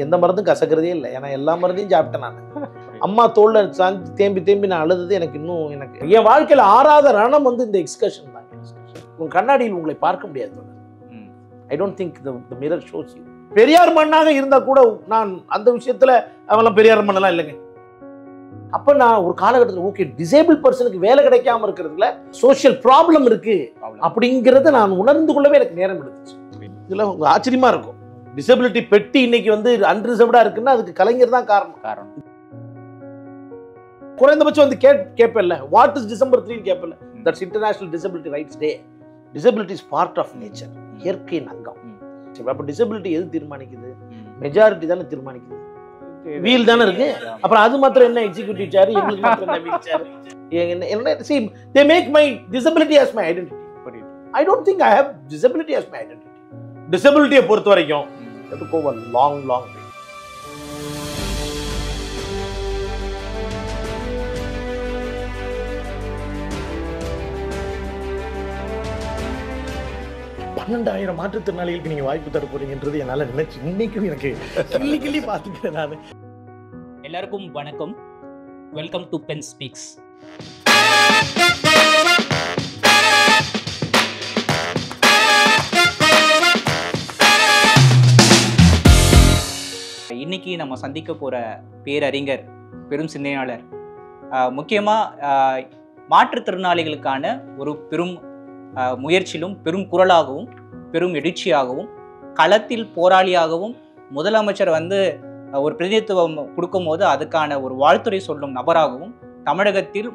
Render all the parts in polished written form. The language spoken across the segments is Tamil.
எந்த மருந்தும் கசக்கிறதே இல்லை. ஏன்னா எல்லா மருந்தையும் சாப்பிட்டேன் நான். அம்மா தோல்ல சாஞ்சு தேம்பி நான் அழுதது எனக்கு இன்னும் என் வாழ்க்கையில் ஆறாத ரணம் வந்து இந்த எக்ஸ்கர்ஷன் தான். உங்கள் கண்ணாடியில் உங்களை பார்க்க முடியாது. I don't think the mirror shows you. Periyar மண்ணாக இருந்தால் கூட நான் அந்த விஷயத்தில் அவெல்லாம் பெரியார் மண்ணெல்லாம் இல்லைங்க. அப்போ நான் ஒரு காலகட்டத்தில் ஓகே டிசேபிள் பர்சனுக்கு வேலை கிடைக்காம இருக்கிறதுல சோஷியல் ப்ராப்ளம் இருக்கு அப்படிங்கிறத நான் உணர்ந்து கொள்ளவே எனக்கு நேரம் எடுத்துச்சு. இதெல்லாம் உங்களுக்கு ஆச்சரியமா இருக்கும். டிசபிலிட்டி பெட்டி இன்னைக்கு வந்து அன்ரிசர்வ்டா இருக்குன்னா அதுக்கு கலைஞர் தான் காரணம். குறைந்தபட்சம் வந்து கேட்பேன்ல வாட் இஸ் December 3 கேட்பேன்ல. That's international disability rights day. Disability is part of nature, இயற்கையின் அங்கம். அப்ப டிசபிலிட்டி எது தீர்மானிக்குது? மெஜாரிட்டி தானே தீர்மானிக்குது. வீல் தானே இருக்கு. அப்புறம் அது மாத்திரம் என்ன எக்ஸிக்யூட்டிவ் சேர், எங்களுக்கு மாத்திரம் என்ன வீல் சேர்? என்ன see they make my disability as my identity. I don't think I have disability as my identity. டிசபிலிட்டியை பொறுத்த வரைக்கும் to go a long way. பன்னெண்டாயிரம் மாற்றுத்திறனாளிகளுக்கு நீங்க வாய்ப்பு தர போறீங்கன்றது என்னால நினைச்சு இன்னைக்கும் எனக்கு கிள்ளி பார்த்துக்கிறேன் நான். எல்லாருக்கும் வணக்கம். Welcome to Pen Speaks. இன்னைக்கு நம்ம சந்திக்க போற பேரறிஞர், பெரும் சிந்தனையாளர், முக்கியமாக மாற்றுத்திறனாளிகளுக்கான ஒரு பெரும் முயற்சியிலும் பெரும் குரலாகவும் பெரும் எழுச்சியாகவும் களத்தில் போராளியாகவும் முதலமைச்சர் வந்து ஒரு பிரதிநிதித்துவம் கொடுக்கும் போது அதுக்கான ஒரு வாழ்த்துறை சொல்லும் நபராகவும் தமிழகத்தில்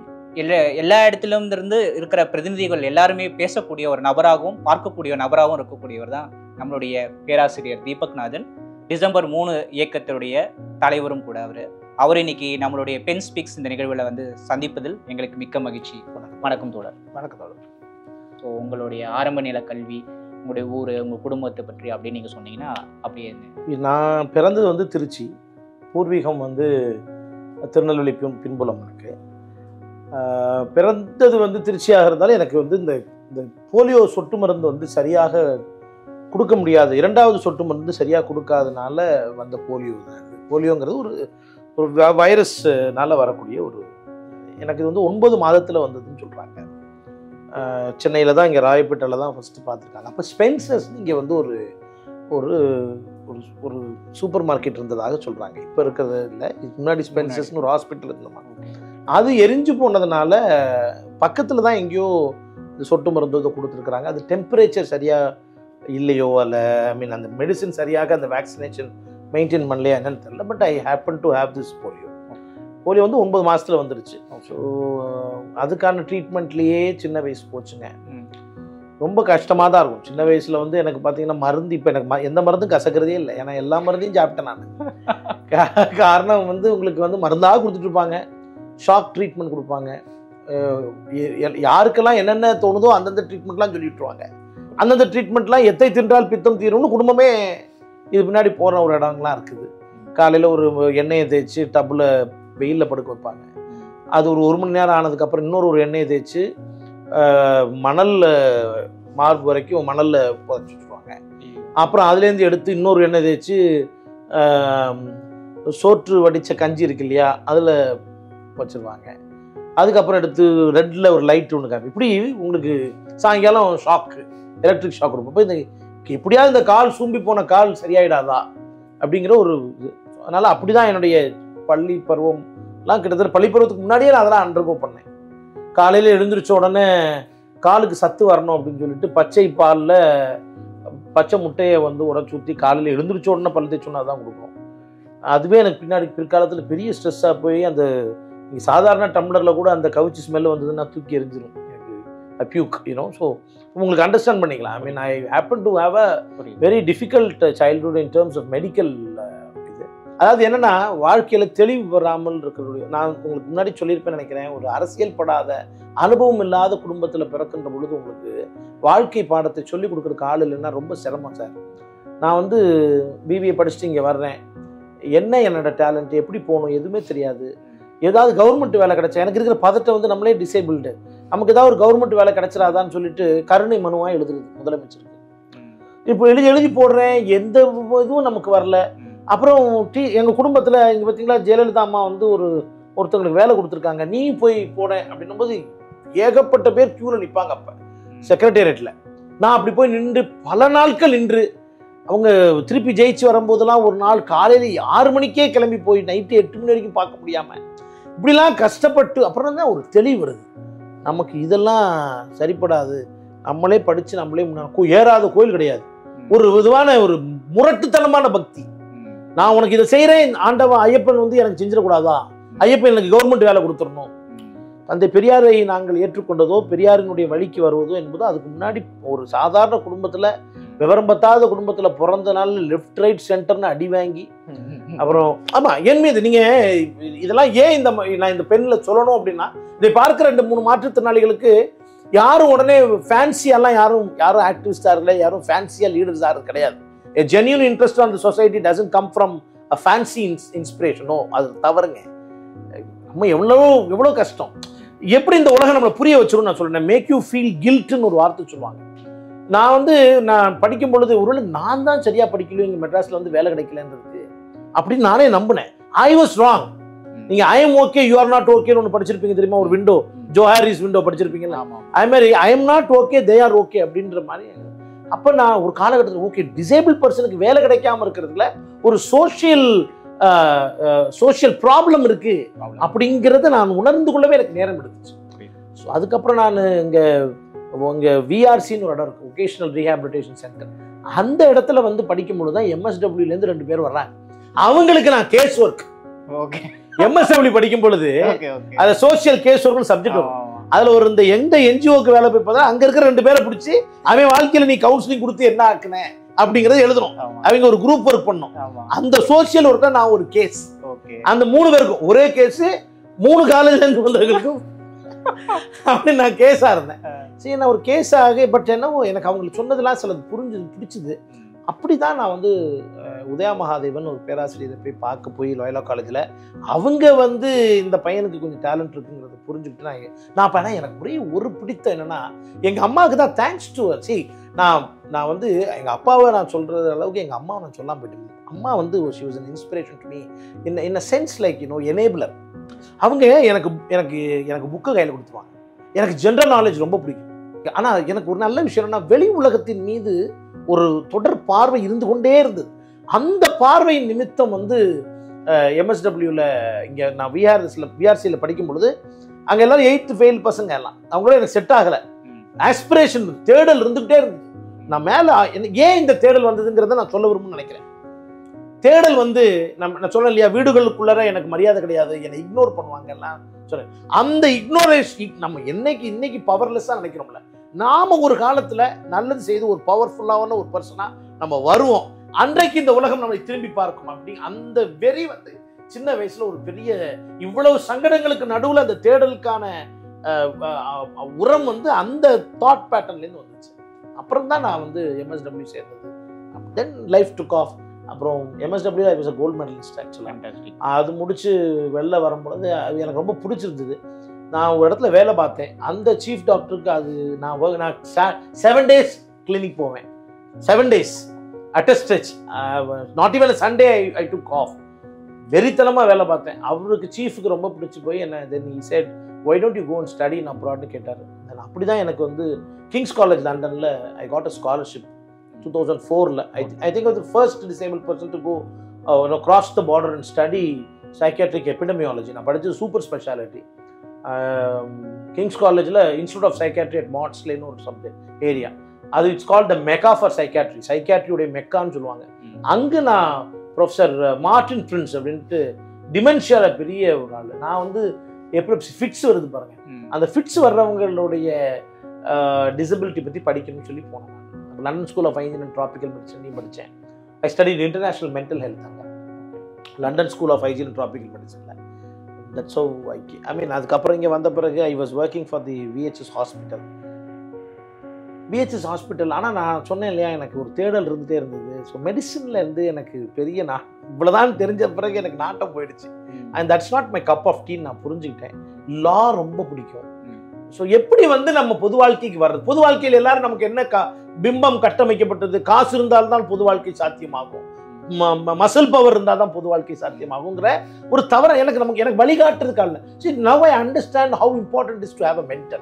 எல்லா இடத்திலும் இருந்து இருக்கிற பிரதிநிதிகள் எல்லாருமே பேசக்கூடிய ஒரு நபராகவும் பார்க்கக்கூடிய நபராகவும் இருக்கக்கூடியவர் தான் நம்மளுடைய பேராசிரியர் தீபக்நாதன். December 3 இயக்கத்தினுடைய தலைவரும் கூட அவர் இன்னைக்கு நம்மளுடைய பென் ஸ்பீக்ஸ் இந்த நிகழ்வில் வந்து சந்திப்பதில் எங்களுக்கு மிக்க மகிழ்ச்சி. வணக்கம் தோழர். வணக்கம் தோழர். ஸோ உங்களுடைய ஆரம்ப நில கல்வி, உங்களுடைய ஊர், உங்கள் குடும்பத்தை பற்றி அப்படின்னு நீங்கள் சொன்னீங்கன்னா அப்படியே. நான் பிறந்தது வந்து திருச்சி, பூர்வீகம் வந்து திருநெல்வேலி பின்புலம். எனக்கு பிறந்தது வந்து திருச்சியாக இருந்தாலும் எனக்கு வந்து இந்த போலியோ சொட்டு மருந்து வந்து சரியாக கொடுக்க முடியாது. இரண்டாவது சொட்டு மருந்து சரியாக கொடுக்காதனால வந்த போலியோ தான். போலியோங்கிறது ஒரு வைரஸ்னால வரக்கூடிய ஒரு, எனக்கு இது வந்து 9 மாதத்தில் வந்ததுன்னு சொல்கிறாங்க. சென்னையில் தான், இங்கே ராயப்பேட்டையில் தான் ஃபஸ்ட்டு பார்த்துருக்காங்க. அப்போ ஸ்பென்சர்ஸ் இங்கே வந்து ஒரு ஒரு ஒரு சூப்பர் மார்க்கெட் இருந்ததாக சொல்கிறாங்க. இப்போ இருக்கிறது இல்லை, இதுக்கு முன்னாடி ஸ்பென்சர்ஸ்னு ஒரு ஹாஸ்பிட்டல் இருந்தோமா, அது எரிஞ்சு போனதுனால பக்கத்தில் தான் எங்கேயோ இந்த சொட்டு மருந்து இதை கொடுத்துருக்குறாங்க. அது டெம்பரேச்சர் சரியாக இல்லையோ அல்ல, ஐ மீன் அந்த மெடிசின் சரியாக அந்த வேக்சினேஷன் மெயின்டைன் பண்ணலையா என்னன்னு தெரியல. But I happen to have this polio வந்து 9 மாதத்தில் வந்துருச்சு. ஸோ அதுக்கான ட்ரீட்மெண்ட்லேயே சின்ன வயசு போச்சுங்க. ரொம்ப கஷ்டமாக தான் இருக்கும். சின்ன வயசில் வந்து எனக்கு பார்த்தீங்கன்னா மருந்து, இப்போ எனக்கு எந்த மருந்தும் கசக்கிறதே இல்லை. ஏன்னா எல்லா மருந்தையும் சாப்பிட்டேன் நான். காரணம் வந்து உங்களுக்கு வந்து மருந்தாக கொடுத்துட்ருப்பாங்க, ஷாக் ட்ரீட்மெண்ட் கொடுப்பாங்க. யாருக்கெல்லாம் என்னென்ன தோணுதோ அந்தந்த ட்ரீட்மெண்ட்லாம் சொல்லி விட்டுருவாங்க. அந்தந்த ட்ரீட்மெண்ட்லாம் எத்தை தின்றால் பித்தம் தீரும்னு குடும்பமே இது பின்னாடி போகிற ஒரு இடங்கள்லாம் இருக்குது. காலையில் ஒரு எண்ணெயை தேய்ச்சி டப்பில் வெயிலில் படுக்க வைப்பாங்க. அது ஒரு 1 மணி நேரம் ஆனதுக்கப்புறம் இன்னொரு எண்ணெயை தேய்ச்சி மணலில் மார்பு வரைக்கும் மணலில் புதைச்சி வச்சுருவாங்க. அப்புறம் அதுலேருந்து எடுத்து இன்னொரு எண்ணெய் தேய்ச்சி சோற்று வடித்த கஞ்சி இருக்கு இல்லையா, அதில் வச்சுருவாங்க. அதுக்கப்புறம் எடுத்து ரெட்டில் ஒரு லைட் ஒன்று காமி. இப்படி உங்களுக்கு சாயங்காலம் ஷாக்கு, எலக்ட்ரிக் ஷாக் கொடுப்போம். இப்போ இந்த எப்படியாவது இந்த கால் சூம்பி போன கால் சரியாயிடாதா அப்படிங்கிற ஒரு இது. அதனால் அப்படி தான் என்னுடைய பள்ளி பருவம்லாம் கிட்டத்தட்ட பள்ளி பருவத்துக்கு முன்னாடியே நான் அதெல்லாம் அண்டர்கோ பண்ணேன். காலையில் எழுந்திரிச்ச உடனே காலுக்கு சத்து வரணும் அப்படின்னு சொல்லிட்டு பச்சை பாலில் பச்சை முட்டையை வந்து உடச்சி ஊற்றி காலையில் எழுந்திரிச்ச உடனே பல் தேய்ச்சோன்னா தான் கொடுக்கணும். அதுவே எனக்கு பிற்காலத்தில் பெரிய ஸ்ட்ரெஸ்ஸாக போய் அந்த சாதாரண டம்ளரில் கூட அந்த கவுச்சி ஸ்மெல் வந்ததுன்னா தூக்கி எரிஞ்சிடும் எனக்கு, அப்யூக் யூனோ. ஸோ உங்களுக்கு அண்டர்ஸ்டாண்ட் பண்ணிக்கலாம். I mean I happen to have a very difficult childhood in terms of medical இது. அதாவது என்னென்னா வாழ்க்கையில் தெளிவு வராமல் இருக்கிறது. நான் உங்களுக்கு முன்னாடி சொல்லியிருப்பேன் நினைக்கிறேன், ஒரு அரசியல் படாத அனுபவம் இல்லாத குடும்பத்தில் பிறக்கின்ற பொழுது உங்களுக்கு வாழ்க்கை பாடத்தை சொல்லிக் கொடுக்குறதுக்கு ஆள் இல்லைன்னா ரொம்ப சிரமம் சார். நான் வந்து பிபிஏ படிச்சுட்டு இங்கே வர்றேன், என்ன என்னோட டேலண்ட், எப்படி போகணும் எதுவுமே தெரியாது. ஏதாவது கவர்மெண்ட் வேலை கிடைச்சா, எனக்கு இருக்கிற பதட்டம் வந்து நம்மளே டிசேபிள்டு, நமக்கு ஏதாவது ஒரு கவர்மெண்ட் வேலை கிடைச்சிடாதான்னு சொல்லிட்டு கருணை மனுவாக எழுதுறது முதலமைச்சருக்கு. இப்போ எழுதி போடுறேன், எந்த இதுவும் நமக்கு வரல. அப்புறம் எங்கள் குடும்பத்தில் இங்கே பார்த்தீங்களா ஜெயலலிதா அம்மா வந்து ஒருத்தவங்களுக்கு வேலை கொடுத்துருக்காங்க, நீ போய் போன அப்படின்னும் போது ஏகப்பட்ட பேர் கியூவில் நிற்பாங்க. அப்போ செக்ரட்டேரியட்டில் நான் அப்படி போய் நின்று பல நாட்கள் நின்று அவங்க திருப்பி ஜெயிச்சு வரும்போதெல்லாம் ஒரு நாள் காலையில் 6 மணிக்கே கிளம்பி போய் நைட்டு 8 மணி வரைக்கும் பார்க்க முடியாமல் இப்படிலாம் கஷ்டப்பட்டு அப்புறம் தான் ஒரு தெளிவு வருது, நமக்கு இதெல்லாம் சரிப்படாது, நம்மளே படித்து நம்மளே ஏறாத கோயில் கிடையாது. ஒரு விதமான ஒரு முரட்டுத்தனமான பக்தி, நான் உனக்கு இதை செய்கிறேன் ஆண்டவன் ஐயப்பன் வந்து எனக்கு செஞ்சிடக்கூடாதா, ஐயப்பன் எனக்கு கவர்மெண்ட் வேலை கொடுத்துடணும். தந்தை பெரியாரை நாங்கள் ஏற்றுக்கொண்டதோ பெரியாரினுடைய வழிக்கு வருவதோ என்பதோ அதுக்கு முன்னாடி ஒரு சாதாரண குடும்பத்தில் விவரம் பத்தாத குடும்பத்தில் பிறந்த நாள் லெஃப்ட் ரைட் சென்டர்னு அடி வாங்கி அப்புறம் ஆமாம் என் மீது நீங்கள் இதெல்லாம் ஏன் நான் இந்த பெண்ணில் சொல்லணும் அப்படின்னா, இதை பார்க்குற 2-3 மாற்றுத்திறனாளிகளுக்கு யாரும் உடனே ஃபேன்சியெல்லாம் யாரும் ஆக்டிவிஸ்டாக இருக்கல, யாரும் ஃபேன்சியாக லீடர்ஸ் ஆகிறது கிடையாது. A genuine interest on the society doesn't come from a fancy inspiration. No, அது தவறுங்க. நம்ம எவ்வளோ கஷ்டம், எப்படி இந்த உலகம் நம்மளை புரிய வச்சிரும் நான் சொல்றேன். மேக் யூ ஃபீல் கில்ட்னு ஒரு வார்த்தை சொல்லுவாங்க. நான் படிக்கும் பொழுது ஒருவேளை நான் தான் சரியா படிக்கல, இங்கே மெட்ராஸில் வந்து வேலை கிடைக்கலன்றது அப்படின்னு நானே நம்பினேன். I was wrong. நீங்க I am okay you are not ஓகேன்னு ஒன்று படிச்சிருப்பீங்க தெரியுமா, ஒரு விண்டோ, ஜோ ஹாரிஸ் விண்டோ படிச்சிருப்பீங்களா, அது மாதிரி I am not okay they are okay அப்படின்ற மாதிரி. அப்போ நான் ஒரு காலகட்டத்தில் ஓகே டிசேபிள் பர்சனுக்கு வேலை கிடைக்காம இருக்கிறதுல ஒரு சோஷியல் ப்ராப்ளம் இருக்கு அப்படிங்கிறத நான் உணர்ந்து கொள்ளவே எனக்கு நேரம் எடுத்துச்சு. ஸோ அதுக்கப்புறம் நான் இங்கே விஆர்சின்னு ஒரு இடம் இருக்கு, ஒகேஷனல் ரீஹாபிலிட்டேஷன் சென்டர், அந்த இடத்துல வந்து படிக்கும் பொழுது தான் எம்எஸ்டபிள்யூலேருந்து 2 பேர் வர்றாங்க. அவங்களுக்கு நான் கேஸ் ஒர்க், எம்எஸ்டபிள்யூ படிக்கும் பொழுது அது சோசியல் கேஸ் ஒர்க்னு சப்ஜெக்ட் வரும். அதுல ஒரு எந்த என்ஜிஓக்கு வேலை போய் பார்த்தா அங்க இருக்கிற 2 பேரை பிடிச்சி அவன் வாழ்க்கையில நீ கவுன்சிலிங் கொடுத்து என்ன ஆக்குன அப்படிங்கறத எழுதணும். அவங்க ஒரு குரூப் ஒர்க் பண்ணணும். அந்த சோசியல் ஒர்க்கை நான் ஒரு கேஸ், அந்த 3 பேருக்கும் ஒரே கேஸ், 3 காலேஜ்ல இருந்து வந்தவங்களுக்கும் அப்படி நான் கேஸா இருந்தேன். சரி நான் ஒரு கேஸ் ஆக, பட் என்னவோ எனக்கு அவங்களுக்கு சொன்னதெல்லாம் சிலது பிடிச்சது. அப்படிதான் நான் வந்து உதயா மகாதேவன் ஒரு பேராசிரியரை போய் பார்க்க போய் லோயலா காலேஜில் அவங்க வந்து இந்த பையனுக்கு கொஞ்சம் டேலண்ட் இருக்குங்கிறத புரிஞ்சுக்கிட்டு நான் அப்போ எனக்கு ஒரு பிடித்தம் என்னன்னா, எங்கள் அம்மாவுக்கு தான் தேங்க்ஸ் டு நான் வந்து எங்கள் அப்பாவை நான் சொல்கிற அளவுக்கு எங்கள் அம்மாவை நான் சொல்லாமல் போயிட்டேன். அம்மா வந்து she was an inspiration to me in a sense like enabler. அவங்க எனக்கு புக்கு கையில் கொடுத்துருவாங்க. எனக்கு ஜென்ரல் நாலேஜ் ரொம்ப பிடிக்கும். ஆனால் எனக்கு ஒரு நல்ல விஷயம் என்னன்னா, வெளி உலகத்தின் மீது ஒரு தொடர் பார்வை இருந்து கொண்டே இருந்தது. அந்த பார்வையின் நிமித்தம் வந்து எம்எஸ்டபிள்யூவில் இங்கே நான் விஆர்சியில் படிக்கும் பொழுது அங்கே எல்லாரும் 8th ஃபெயில் பசங்க எல்லாம், அவங்களோட எனக்கு செட் ஆகலை. ஆஸ்பிரேஷன் தேடல் இருந்துகிட்டே இருந்தது. நான் மேலே ஏன் இந்த தேடல் வந்ததுங்கிறத நான் சொல்ல விரும்புன்னு நினைக்கிறேன். தேடல் வந்து நான் சொல்ல இல்லையா, வீடுகளுக்குள்ளார எனக்கு மரியாதை கிடையாது, என்னை இக்னோர் பண்ணுவாங்க எல்லாம் சொல்றேன். அந்த இக்னோரேஷன் நம்ம இன்னைக்கு பவர்லெஸ்ஸாக நினைக்கிறோம்ல, நாம ஒரு காலத்துல நல்லது செய்து ஒரு பவர்ஃபுல்லான ஒரு பர்சனா நம்ம வருவோம், அன்றைக்கு இந்த உலகம் நம்மளை திரும்பி பார்க்கும் அப்படி அந்த வெறி வந்து சின்ன வயசுல ஒரு பெரிய இவ்வளவு சங்கடங்களுக்கு நடுவில் அந்த தேடலுக்கான உரம் வந்து அந்த தாட் பேட்டர்ன்ல இருந்து வந்துச்சு. அப்புறம் தான் நான் வந்து எம்எஸ்டபிள்யூ சேர்ந்தது. Then life took off. அப்புறம் MSW I was a gold medallist ஆக்சுவலாக. அது முடிச்சு வெளில வரும்பொழுது அது எனக்கு ரொம்ப பிடிச்சிருந்தது. நான் ஒரு இடத்துல வேலை பார்த்தேன். அந்த சீஃப் டாக்டருக்கு அது நான் 7 days கிளினிக் போவேன். 7 days at a stretch, not even Sunday I took off. வெறித்தனமாக வேலை பார்த்தேன். அவருக்கு சீஃபுக்கு ரொம்ப பிடிச்சி போய் என்ன then he said why don't you go and study in abroad னு கேட்டார். அப்படி தான் எனக்கு வந்து கிங்ஸ் காலேஜ் லண்டனில் I got a scholarship 2004. I think I was the first disabled person to go cross the border and study psychiatric epidemiology. நான் படித்தது சூப்பர் ஸ்பெஷாலிட்டி. கிங்ஸ் காலேஜில் இன்ஸ்டியூட் ஆஃப் சைக்காட்ரி அட் மாட்ஸ்லேன்னு ஒரு சப்ஜெக்ட் ஏரியா, அது it's called the Mecca for psychiatry, சைக்காட்ரியுடைய மெக்கான்னு சொல்லுவாங்க. அங்கே நான் ப்ரொஃபஸர் மார்டின் பிரின்ஸ் அப்படின்ட்டு டிமென்ஷியாவில் பெரிய ஒரு ஆள். நான் வந்து எப்படி ஃபிட்ஸ் வருது பாருங்க, அந்த ஃபிட்ஸ் வர்றவங்களுடைய டிசபிலிட்டி பற்றி படிக்கணும்னு சொல்லி போனேன். London school of hygiene and tropical மெடிசன்லையும் படித்தேன். I studied international mental health அங்கே London school of hygiene and tropical மெடிசனில். தட்ஸ் ஹவ் ஐ மீன் அதுக்கப்புறம் இங்கே வந்த பிறகு I was working for the VHS hospital. ஆனால் நான் சொன்னேன் இல்லையா, எனக்கு ஒரு தேடல் இருந்துகிட்டே இருந்தது. ஸோ மெடிசனில் இருந்து எனக்கு பெரிய இவ்வளோதான் தெரிஞ்ச பிறகு எனக்கு நாட்டம் போயிடுச்சு. And that's not my cup of டீன்னு நான் புரிஞ்சுக்கிட்டேன். லா ரொம்ப பிடிக்கும். ஸோ எப்படி வந்து நம்ம பொது வாழ்க்கைக்கு வர்றது, பொது வாழ்க்கையில் எல்லாரும் நமக்கு என்ன பிம்பம் கட்டமைக்கப்பட்டது, காசு இருந்தால்தான் பொது வாழ்க்கை சாத்தியமாகும், மசில் பவர் இருந்தால் தான் பொது வாழ்க்கை சாத்தியமாகுங்கிற ஒரு தவறை எனக்கு வழிகாட்டுறதுக்காக. See, now I understand how important it is to have a mentor.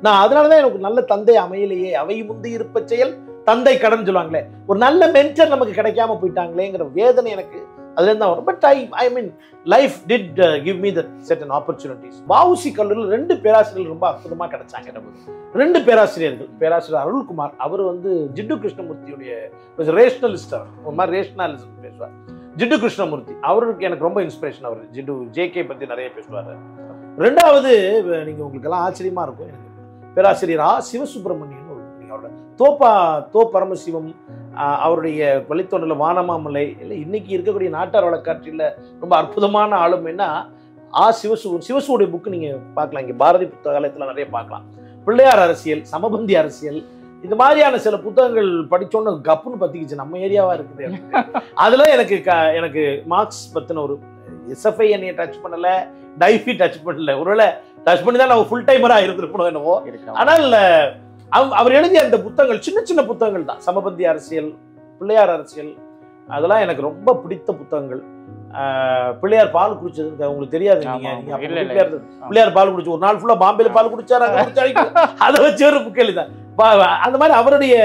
நான் அதனால தான் எனக்கு நல்ல தந்தை அமையிலேயே, அவை முந்தி இருப்ப செயல் தந்தை கடன் சொல்லுவாங்களே, ஒரு நல்ல மென்டர் நமக்கு கிடைக்காம போயிட்டாங்களேங்கிற வேதனை எனக்கு அதுலேருந்து தான் வரும். But I mean life did give me that certain opportunities. VOC கல்லூரியில் 2 பேராசிரியர்கள் ரொம்ப அற்புதமாக கிடைச்சாங்க நமக்கு. 2 பேராசிரியர்கள். பேராசிரியர் அருள்குமார், அவர் வந்து ஜிட்டு கிருஷ்ணமூர்த்தியுடைய ரேஷனலிஸ்ட், அவர் ஒரு மாதிரி ரேஷனலிசம் பேசுவார். ஜிட்டு கிருஷ்ணமூர்த்தி அவருக்கு எனக்கு ரொம்ப இன்ஸ்பிரேஷன். அவர் ஜிட்டு ஜேகே பற்றி நிறைய பேசுவார். 2வது நீங்கள் உங்களுக்கெல்லாம் ஆச்சரியமாக இருக்கும், எனக்கு பேராசிரியர் சிவசுப்பிரமணியன், அவரோட தோ பரமசிவம், அவருடைய வழித்தோன்றல வானமாமலை, இல்லை இன்னைக்கு இருக்கக்கூடிய நாட்டார் வழக்காட்சியில் ரொம்ப அற்புதமான ஆளுமைன்னா சிவசுடைய புக்கு நீங்கள் பார்க்கலாம். இங்கே பாரதி புத்தகாலயத்தில் நிறைய பார்க்கலாம். பிள்ளையார் அரசியல், சமபந்தி அரசியல், இந்த மாதிரியான சில புத்தகங்கள் படித்தோன்னு கப்புன்னு பற்றிக்கிச்சு. நம்ம ஏரியாவாக இருக்குது. அதில் எனக்கு மார்க்ஸ் பற்றின ஒரு எஸ்எஃப்ஐ என்னையை டச் பண்ணலை, டைஃபி டச் பண்ணல. ஒருவேளை டச் பண்ணி தான் நம்ம ஃபுல் டைமராக இருந்திருக்கணும் என்னவோ. ஆனால் அவர் எழுதிய அந்த புத்தகங்கள் சின்ன சின்ன புத்தகங்கள் தான். சமபந்தி அரசியல், பிள்ளையார் அரசியல், அதெல்லாம் எனக்கு ரொம்ப பிடித்த புத்தகங்கள். பிள்ளையார் பால் குடிச்சது உங்களுக்கு தெரியாது. பிள்ளையார் பால் குடிச்சு ஒரு நாள் ஃபுல்லா பாம்பேல பால் குடிச்சாரு, அதை வச்சு ஒரு புக் எழுதிதான். அந்த மாதிரி அவருடைய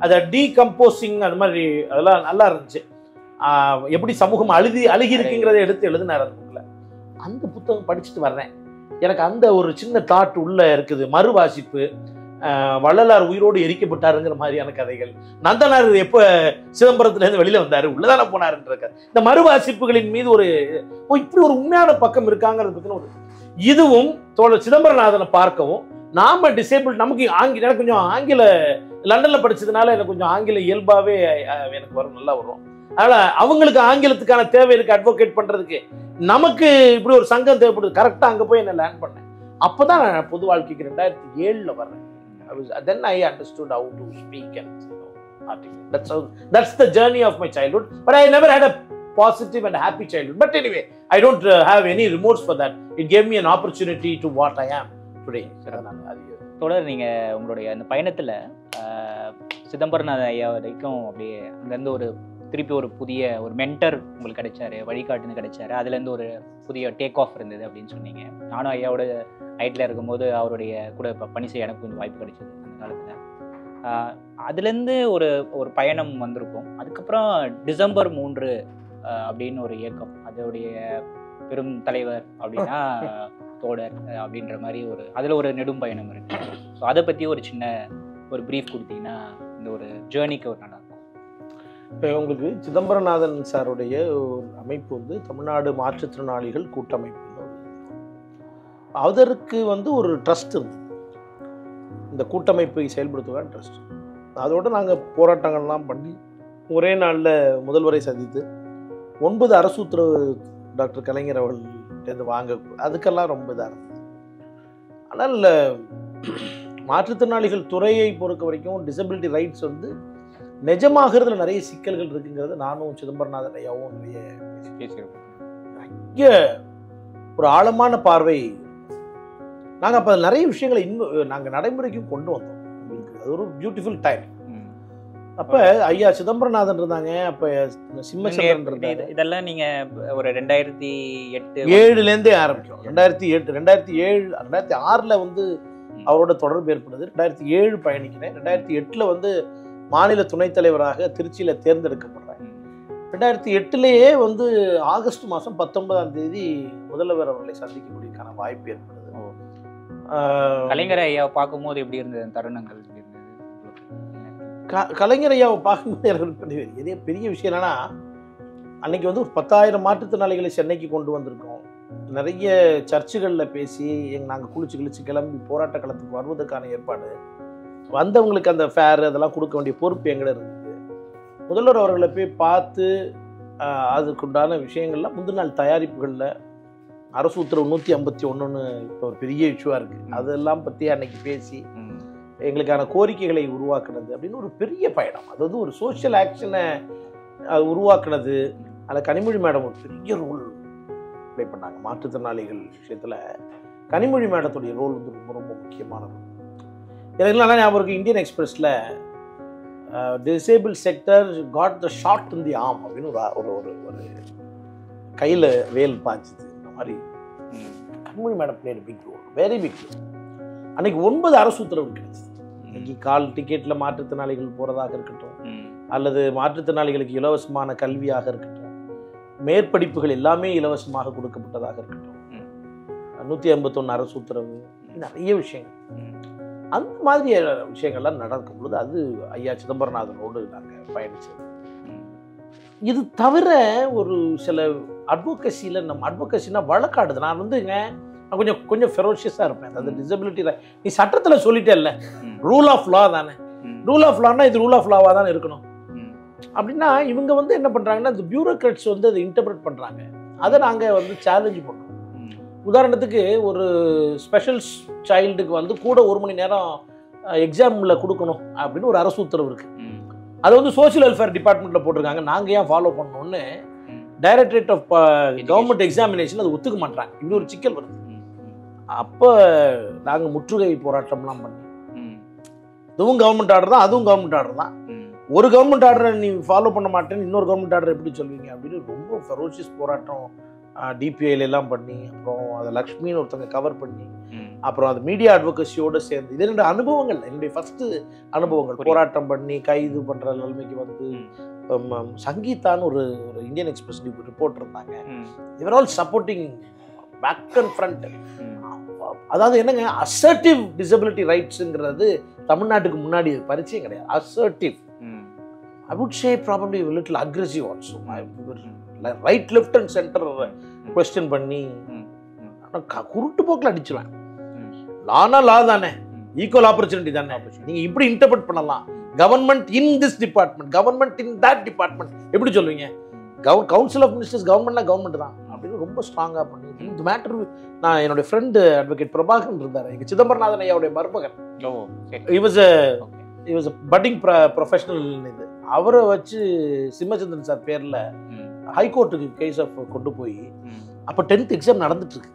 அதை டீகம்போசிங் அந்த மாதிரி அதெல்லாம் நல்லா இருந்துச்சு. எப்படி சமூகம் அழுகி இருக்குங்கிறத எடுத்து எழுதினார் அந்த புக்கில். அந்த புத்தகம் படிச்சுட்டு வர்றேன், எனக்கு அந்த ஒரு சின்ன தாட் உள்ள இருக்குது. மறுவாசிப்பு, வள்ளலார் உயிரோடு எரிக்கப்பட்டாருங்கிற மாதிரியான கதைகள், நந்தனார் எப்போ சிதம்பரத்துலேருந்து வெளியில் வந்தார், உள்ளதான போனாருன்ற இந்த மறுவாசிப்புகளின் மீது இப்படி ஒரு உண்மையான பக்கம் இருக்காங்கிறது பற்றின ஒரு இதுவும் தோழர் சிதம்பரநாதனை பார்க்கவும், நாம டிசேபிள், நமக்கு எனக்கு கொஞ்சம் ஆங்கில லண்டனில் படித்ததுனால எனக்கு கொஞ்சம் ஆங்கில இயல்பாகவே எனக்கு வரும், நல்லா வரும். அதனால் அவங்களுக்கு ஆங்கிலத்துக்கான தேவை இருக்குது அட்வொகேட் பண்ணுறதுக்கு. நமக்கு இப்படி ஒரு சங்கம் தேவைப்படுது. கரெக்டாக அங்கே போய் என்ன லேர்ன் பண்ணேன். அப்போ தான் நான் பொது வாழ்க்கைக்கு 2007 வர்றேன். Then I understood how to speak and articulate. That's the journey of my childhood. But I never had a positive and happy childhood. But anyway, I don't have any remorse for that. It gave me an opportunity to what I am today. தொடர் நீங்கள் உங்களுடைய அந்த பயணத்தில் சிதம்பரநாத ஐயா வரைக்கும் அப்படியே அங்கேருந்து திருப்பி ஒரு புதிய ஒரு மென்டர் உங்களுக்கு கிடைச்சாரு, வழிகாட்டுன்னு கிடைச்சாரு. அதுலேருந்து ஒரு புதிய டேக் ஆஃப் இருந்தது அப்படின்னு சொன்னீங்க. நானும் ஐயாவோட ஹைட்டில் இருக்கும்போது அவருடைய கூட இப்போ பணி செய்ய எனக்கு கொஞ்சம் வாய்ப்பு கிடைச்சது அந்த காலத்தில். அதுலேருந்து ஒரு பயணம் வந்திருக்கும். அதுக்கப்புறம் டிசம்பர் 3 அப்படின்னு ஒரு இயக்கம், அதோடைய பெரும் தலைவர் அப்படின்னா தோடர் அப்படின்ற மாதிரி அதில் ஒரு நெடும் பயணம் இருக்கு. ஸோ அதை பற்றி ஒரு சின்ன ப்ரீஃப் கொடுத்தீங்கன்னா இந்த ஒரு ஜேர்னிக்கு ஒரு நல்லா இருக்கும். இப்போ உங்களுக்கு சிதம்பரநாதன் சாருடைய ஒரு அமைப்பு வந்து தமிழ்நாடு மாற்றுத்திறனாளிகள் கூட்டமைப்பு, அதற்கு ஒரு ட்ரஸ்ட் இருந்தது. இந்த கூட்டமைப்பை செயல்படுத்துவதற்கான ட்ரஸ்ட். அதோடு நாங்கள் போராட்டங்கள்லாம் பண்ணி ஒரே நாளில் முதல்வரை சந்தித்து 9 அரசு உத்தரவு டாக்டர் கலைஞர் அவர்கள்டேருந்து வாங்க, அதுக்கெல்லாம் ரொம்ப இதாக இருந்தது. ஆனால் மாற்றுத்திறனாளிகள் துறையை பொறுத்த வரைக்கும் டிசபிலிட்டி ரைட்ஸ் நிஜமாகிறதுல நிறைய சிக்கல்கள் இருக்குங்கிறது நானும் சிதம்பரநாதன் ஐயாவும் நிறைய பேசியிருக்கோம். ஒரு ஆழமான பார்வை. நாங்கள் அப்போ நிறைய விஷயங்களை நாங்கள் நடைமுறைக்கும் கொண்டு வந்தோம். உங்களுக்கு அது ஒரு பியூட்டிஃபுல் டைம். அப்போ ஐயா சிதம்பரநாதன் இருந்தாங்க, அப்போ சிம்மச்சந்திரன் இருந்தாங்க. இதெல்லாம் நீங்கள் ஒரு 2007 ஆரம்பிச்சோம். 2007 2006 அவரோட தொடர்பு ஏற்படுது. 2007 பயணிக்கிறேன். 2008 மாநில துணைத் தலைவராக திருச்சியில் தேர்ந்தெடுக்கப்படுறாங்க. 2008 ஆகஸ்ட் மாதம் 19ஆம் தேதி முதல்வர் அவர்களை சந்திக்கக்கூடியக்கான வாய்ப்பு ஏற்படுது. கலைஞர் ஐயாவை பார்க்கும்போது எப்படி இருந்தது தருணங்கள்? கலைஞர் ஐயாவை பார்க்கும்போது எனக்கு பெரிய விஷயம் என்னன்னா, அன்னைக்கு ஒரு 10,000 மாற்றுத்திறனாளிகளை சென்னைக்கு கொண்டு வந்திருக்கோம். நிறைய சர்ச்சுகளில் பேசி நாங்கள் குளிச்சு கிளம்பி போராட்ட களத்துக்கு வருவதற்கான ஏற்பாடு, வந்தவங்களுக்கு அந்த ஃபேர் அதெல்லாம் கொடுக்க வேண்டிய பொறுப்பு எங்களை இருந்தது. முதல்வர் அவர்களை போய் பார்த்து அதுக்குண்டான விஷயங்கள்லாம் முந்தின நாள் தயாரிப்புகளில் அரசு உத்தரவு 151 இப்போ ஒரு பெரிய இஷ்யூவாக இருக்குது, அதெல்லாம் பற்றி அன்னைக்கு பேசி எங்களுக்கான கோரிக்கைகளை உருவாக்குனது அப்படின்னு ஒரு பெரிய பயணம். அதாவது ஒரு சோஷியல் ஆக்ஷனை உருவாக்குனது. அதில் கனிமொழி மேடம் ஒரு பெரிய ரோல் ப்ளே பண்ணாங்க. மாற்றுத்திறனாளிகள் விஷயத்தில் கனிமொழி மேடத்துடைய ரோல் ரொம்ப ரொம்ப முக்கியமான ரோல். எனக்கு நல்லா ஞாபகம் இருக்குது. இந்தியன் எக்ஸ்பிரஸில் disabled sector got the short in the arm அப்படின்னு ஒரு ஒரு ஒரு கையில் வேல் பாய்ச்சுது. இந்த மாதிரி Kanmani madam played big role, very big role. அன்னைக்கு 9 அரசு உத்தரவு கிடைச்சது. இன்னைக்கு கால் டிக்கெட்டில் மாற்றுத்திறனாளிகள் போகிறதாக இருக்கட்டும், அல்லது மாற்றுத்திறனாளிகளுக்கு இலவசமான கல்வியாக இருக்கட்டும், மேற்படிப்புகள் எல்லாமே இலவசமாக கொடுக்கப்பட்டதாக இருக்கட்டும், 151 அரசு உத்தரவு, நிறைய விஷயங்கள். அந்த மாதிரி விஷயங்கள்லாம் நடக்கும் பொழுது அது ஐயா சிதம்பரநாதனோடு நாங்கள் பயணிச்சது. இது தவிர ஒரு சில அட்வொகசியில், நம்ம அட்வொகசினா வழக்காடுது. நான் நான் கொஞ்சம் ஃபெரோஷியஸாக இருப்பேன். அதாவது டிசபிலிட்டி நீ சட்டத்தில் சொல்லிட்டேல்ல, ரூல் ஆஃப் லா தானே, ரூல் ஆஃப் லான்னா இது ரூல் ஆஃப் லாவாக தானே இருக்கணும் அப்படின்னா இவங்க என்ன பண்ணுறாங்கன்னா, இந்த பியூரோக்ராட்ஸ் அதை இன்டர்பிரட் பண்ணுறாங்க. அதை நாங்கள் சேலஞ்சு பண்ணுறோம். உதாரணத்துக்கு ஒரு ஸ்பெஷல் சைல்டுக்கு கூட 1 மணி நேரம் எக்ஸாமில் கொடுக்கணும் அப்படின்னு ஒரு அரசு உத்தரவு இருக்குது. அது சோஷியல் வெல்ஃபேர் டிபார்ட்மெண்ட்டில் போட்டிருக்காங்க. நாங்கள் ஏன் ஃபாலோ பண்ணணும்னு டைரக்டரேட் ஆஃப் கவர்மெண்ட் எக்ஸாமினேஷன் அது ஒத்துக்க மாட்டாங்க. இப்படி ஒரு சிக்கல் வருது. அப்போ நாங்கள் முற்றுகை போராட்டம்லாம் பண்ணி, இதுவும் கவர்மெண்ட் ஆர்டர் தான், அதுவும் கவர்மெண்ட் ஆர்டர் தான், ஒரு கவர்மெண்ட் ஆர்டரை நீ ஃபாலோ பண்ண மாட்டேன்னு இன்னொரு கவர்மெண்ட் ஆர்டர் எப்படி சொல்வீங்க அப்படின்னு ரொம்ப ஃபெரோஷியஸ் போராட்டம் டிபிஐல எல்லாம் பண்ணி, அப்புறம் அதை லக்ஷ்மின்னு ஒருத்தங்க கவர் பண்ணி, அப்புறம் அது மீடியா அட்வொகசியோடு சேர்ந்து, இது என்னோட அனுபவங்கள், என்னுடைய ஃபர்ஸ்ட் அனுபவங்கள். போராட்டம் பண்ணி கைது பண்ணுற நிலைமைக்கு சங்கீதான்னு ஒரு இந்தியன் எக்ஸ்பிரஸ் ரிப்போர்ட் இருந்தாங்க. இவர் all supporting back and front. அதாவது என்னங்க, அசர்ட்டிவ் டிசபிலிட்டி ரைட்ஸுங்கிறது தமிழ்நாட்டுக்கு முன்னாடி பரிச்சயம் கிடையாது. Assertive, I would say probably a little aggressive also. Right left and centre question பண்ணி குருட்டு போக்கில் அடிச்சிருவேன். லானா லா தானே, ஈக்குவல் ஆப்பர்ச்சுனிட்டி தானே, நீங்க இப்படி இன்டர்பிரட் பண்ணலாம். Government in this department, government in that department எப்படி சொல்லுவீங்க? கவுன்சில் ஆஃப் மினிஸ்டர்ஸ் கவர்மெண்ட்னா கவர்மெண்ட் தான் அப்படின்னு ரொம்ப ஸ்ட்ராங்காக பண்ணி இந்த மேட்டர். நான் என்னுடைய ஃப்ரெண்டு அட்வொகேட் பிரபாகரன் இருந்தார், எங்கள் சிதம்பரநாதன் ஐயாவுடைய மருமகன். He was a budding professional. இது அவரை வச்சு சிம்மச்சந்திரன் சார் பேரில் ஹைகோர்ட்டுக்கு கேஸ் ஆஃப் கொண்டு போய், அப்போ 10th எக்ஸாம் நடந்துட்டு இருக்கு.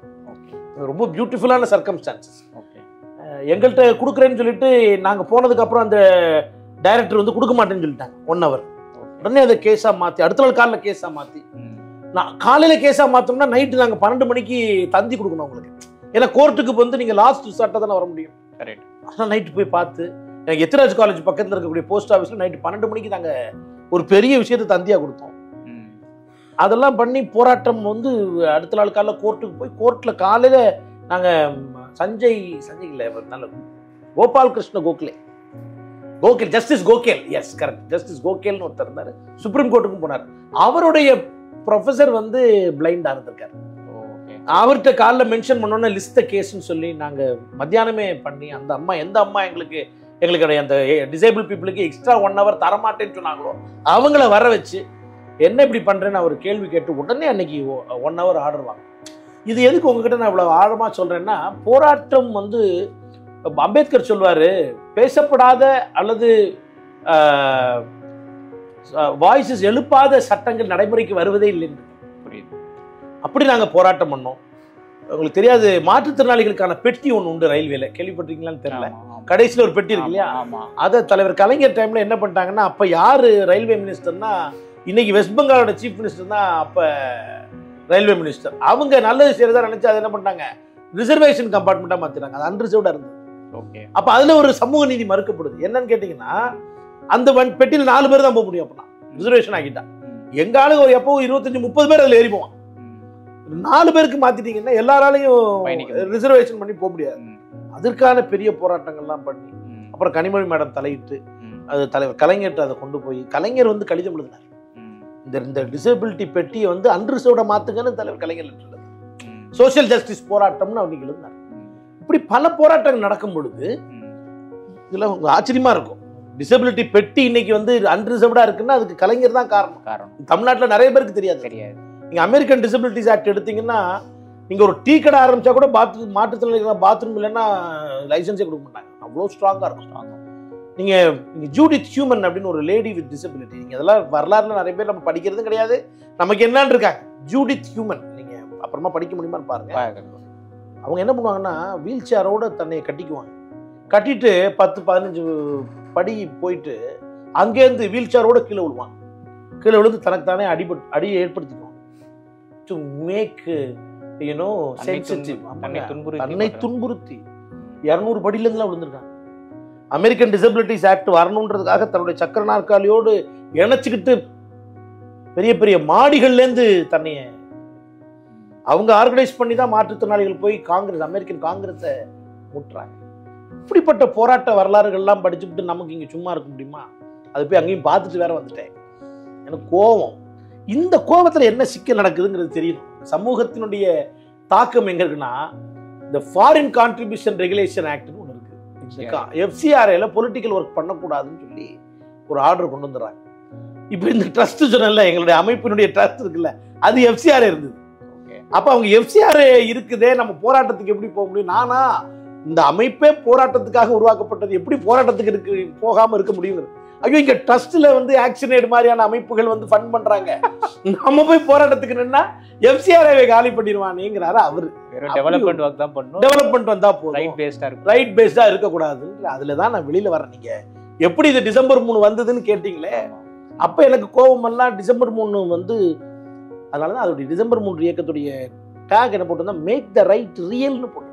ரொம்ப பியூட்டிஃபுல்லான சர்க்கம்ஸ்டான்சஸ். எங்கள்கிட்ட கொடுக்குறேன்னு சொல்லிட்டு நாங்கள் போனதுக்கப்புறம் அந்த டைரக்டர் கொடுக்க மாட்டேன்னு சொல்லிட்டாங்க 1 hour. உடனே அதை கேஸாக மாற்றி, அடுத்த நாள் காலையில் கேஸாக மாற்றி, நான் காலையில் கேஸாக மாற்றோம்னா நைட்டு நாங்கள் 12 மணிக்கு தந்தி கொடுக்கணும் உங்களுக்கு. ஏன்னா கோர்ட்டுக்கு நீங்கள் லாஸ்ட் ரிசார்ட்டாக தானே வர முடியும். கரெக்ட். ஆனால் நைட்டு போய் பார்த்து, எனக்கு எத்திராஜ் காலேஜ் பக்கத்தில் இருக்கக்கூடிய போஸ்ட் ஆஃபீஸில் நைட்டு 12 மணிக்கு நாங்கள் ஒரு பெரிய விஷயத்தை தந்தியாக கொடுத்தோம். அதெல்லாம் பண்ணி போராட்டம் அடுத்த நாள் காலையில் கோர்ட்டுக்கு போய், கோர்ட்டில் காலையில் நாங்கள் சஞ்சய் இல்லை, நல்ல Gopal Krishna Gokhale, justice Gokhale, yes correct, justice கோகேல்னு ஒருத்தர் இருந்தார், சுப்ரீம் கோர்ட்டுக்கும் போனார். அவருடைய ப்ரொஃபஸர் பிளைண்டாக இருந்திருக்காரு. அவர்கிட்ட காலைல மென்ஷன் பண்ணோன்னே லிஸ்ட் கேஸ்ன்னு சொல்லி நாங்கள் மத்தியானமே பண்ணி, அந்த அம்மா எந்த அம்மா எங்களுக்கு அந்த டிசேபிள் பீப்புளுக்கு எக்ஸ்ட்ரா 1 hour தரமாட்டேன்னு சொன்னாங்களோ அவங்கள வர வச்சு என்ன இப்படி பண்ணுறேன்னு அவர் கேள்வி கேட்டு உடனே அன்னைக்கு 1 hour ஆர்டர் வாங்க. இது எதுக்கு உங்ககிட்ட நான் இவ்வளோ ஆழமாக சொல்கிறேன்னா, போராட்டம் அம்பேத்கர் சொல்வார், பேசப்படாத அல்லது வாய்ஸஸ் எழுப்பாத சட்டங்கள் நடைமுறைக்கு வருவதே இல்லைன்னு. புரியுது. அப்படி நாங்கள் போராட்டம் பண்ணோம். உங்களுக்கு தெரியாது, மாற்றுத்திறனாளிகளுக்கான பெட்டி ஒன்று உண்டு ரயில்வேல, கேள்விப்பட்டிருக்கீங்களான்னு தெரியல. கடைசியில் ஒரு பெட்டி இருக்கு இல்லையா, அதை தலைவர் கலைஞர் டைமில் என்ன பண்ணிட்டாங்கன்னா, அப்போ யார் ரயில்வே மினிஸ்டர்னா, இன்னைக்கு வெஸ்ட் பெங்காலோட சீஃப் மினிஸ்டர் தான் அப்போ ரயில்வே மினிஸ்டர். அவங்க நல்லது செய்யறதா நினைச்சு அதை என்ன பண்ணிட்டாங்க, ரிசர்வேஷன் கம்பார்ட்மெண்ட்டாக மாற்றிட்டாங்க. அது அன்ரிசர்வ்டாக இருந்தது. அப்போ அதில் ஒரு சமூக நீதி மறுக்கப்படுது. என்னன்னு கேட்டிங்கன்னா, அந்த பெட்டியில் 4 பேர் தான் போக முடியும். அப்படின்னா ரிசர்வேஷன் ஆகிட்டா எங்க ஆளுங்க எப்போ 25-30 பேர் அதில் ஏறி போவான். 4 பேருக்கு மாத்திட்டீங்கன்னா எல்லாராலையும் ரிசர்வேஷன் பண்ணி போக முடியாது. அதற்கான பெரிய போராட்டங்கள்லாம் பண்ணி, அப்புறம் கனிமொழி மேடம் தலையிட்டு அது தலைவர் கலைஞர்கிட்ட அதை கொண்டு போய், கலைஞர் கடிதம் எழுதினார், இந்த டிசபிலிட்டி பெட்டியை அன்ரிசர்வ்டா மாத்துங்கன்னு தலைவர் கலைஞர் எழுதினார். சோசியல் ஜஸ்டிஸ் போராட்டம்னு அவருக்கு எழுதினார். இப்படி பல போராட்டங்கள் நடக்கும் பொழுது இதுல ஆச்சரியமா இருக்கும். டிசபிலிட்டி பெட்டி இன்னைக்கு அன்ரிசர்வ்டா இருக்குன்னா அதுக்கு கலைஞர் தான் காரணம். தமிழ்நாட்டில் நிறைய பேருக்கு தெரியாது. நீங்க அமெரிக்கன் டிசபிலிட்டிஸ் ஆக்ட் எடுத்தீங்கன்னா, நீங்க ஒரு டீ கடை ஆரம்பிச்சா கூட மாற்றுத்திறனாளிகள் பாத்ரூம் இல்லைன்னா லைசன்ஸே கொடுக்க மாட்டாங்க. அவ்வளோ ஸ்ட்ராங்கா இருக்கும். நீங்க ஜூடித் ஹியூமன் அப்படின்னு ஒரு லேடி வித் டிசபிலிட்டி, நீங்க அதெல்லாம் வரலாறுல நிறைய பேர் நம்ம படிக்கிறதும் கிடையாது, நமக்கு என்னன்னு இருக்காங்க. ஜூடித் ஹியூமன் நீங்க அப்புறமா படிக்க முடியுமான்னு பாருங்க. அவங்க என்ன பண்ணுவாங்கன்னா, வீல் சேரோட தன்னை கட்டிக்குவாங்க. கட்டிட்டு 10-15 படி போயிட்டு அங்கேருந்து வீல் சேரோட கீழே விழுவான். கீழே விழுந்து தனக்குத்தானே அடியை ஏற்படுத்திக்குவான். டு மேக் சென்சிட்டிவ், தன்னை துன்புறுத்தி 200 படியிலேருந்துலாம் விழுந்திருக்காங்க. அமெரிக்கன் டிசபிலிட்டிஸ் ஆக்ட் வரணுன்றதுக்காக தன்னுடைய சக்கர நாற்காலியோடு இணைச்சிக்கிட்டு பெரிய பெரிய மாடிகள்லேருந்து தன்னைய அவங்க ஆர்கனைஸ் பண்ணி தான் மாற்றுத்திறனாளிகள் போய் அமெரிக்கன் காங்கிரஸை முட்டுறாங்க. இப்படிப்பட்ட போராட்ட வரலாறுகள்லாம் படிச்சுட்டு நமக்கு இங்கே சும்மா இருக்க முடியுமா? அது போய் அங்கேயும் பார்த்துட்டு வேற வந்துட்டேன். எனக்கு கோபம். இந்த கோபத்தில் என்ன சிக்கல் நடக்குதுங்கிறது தெரியணும். சமூகத்தினுடைய தாக்கம் எங்க இருக்குன்னா, இந்த ஃபாரின் கான்ட்ரிபியூஷன் ரெகுலேஷன் ஆக்ட்னு ஒன்று இருக்கு. FCRAல பொலிட்டிக்கல் ஒர்க் பண்ணக்கூடாதுன்னு சொல்லி ஒரு ஆர்டர் கொண்டு வந்துடுறாங்க. இப்போ இந்த ட்ரஸ்ட் சொன்னல, எங்களுடைய அமைப்பினுடைய ட்ரஸ்ட் இருக்குல்ல, அது FCRA இருந்தது. அப்ப அவங்க FCRA இருக்குதே, நம்ம போராட்டத்துக்கு எப்படி போக முடியும்? நானா இந்த அமைப்பே போராட்டத்துக்காக உருவாக்கப்பட்டது, எப்படி போராட்டத்துக்கு போகாம இருக்க முடியும்? ஐயோ, இங்க ட்ரஸ்ட்ல வந்து ஆக்ஷன் எய்ட் மாதிரியான அமைப்புகள் வந்து ஃபண்ட் பண்றாங்க, நம்ம போய் போராட்டத்துக்கு நின்னா FCRAவை காலி பண்ணிடுவானேங்கிறாரு அவரு. டெவலப்மெண்ட் ஒர்க் தான் பண்ணணும், டெவலப்மெண்ட் வந்தா போதும், ரைட் பேஸ்டா இருக்கக்கூடாது. அதுலதான் நான் வெளியில வரேன். நீங்க எப்படி இது டிசம்பர் 3 வந்ததுன்னு கேட்டீங்களே, அப்ப எனக்கு கோபம் எல்லாம் டிசம்பர் 3 வந்து, அதனாலதான் அதோடைய டிசம்பர் 3 இயக்கத்துடைய டேக் என்ன போட்டிருந்தா, மேக் த ரைட் ரியல்னு போட்டு.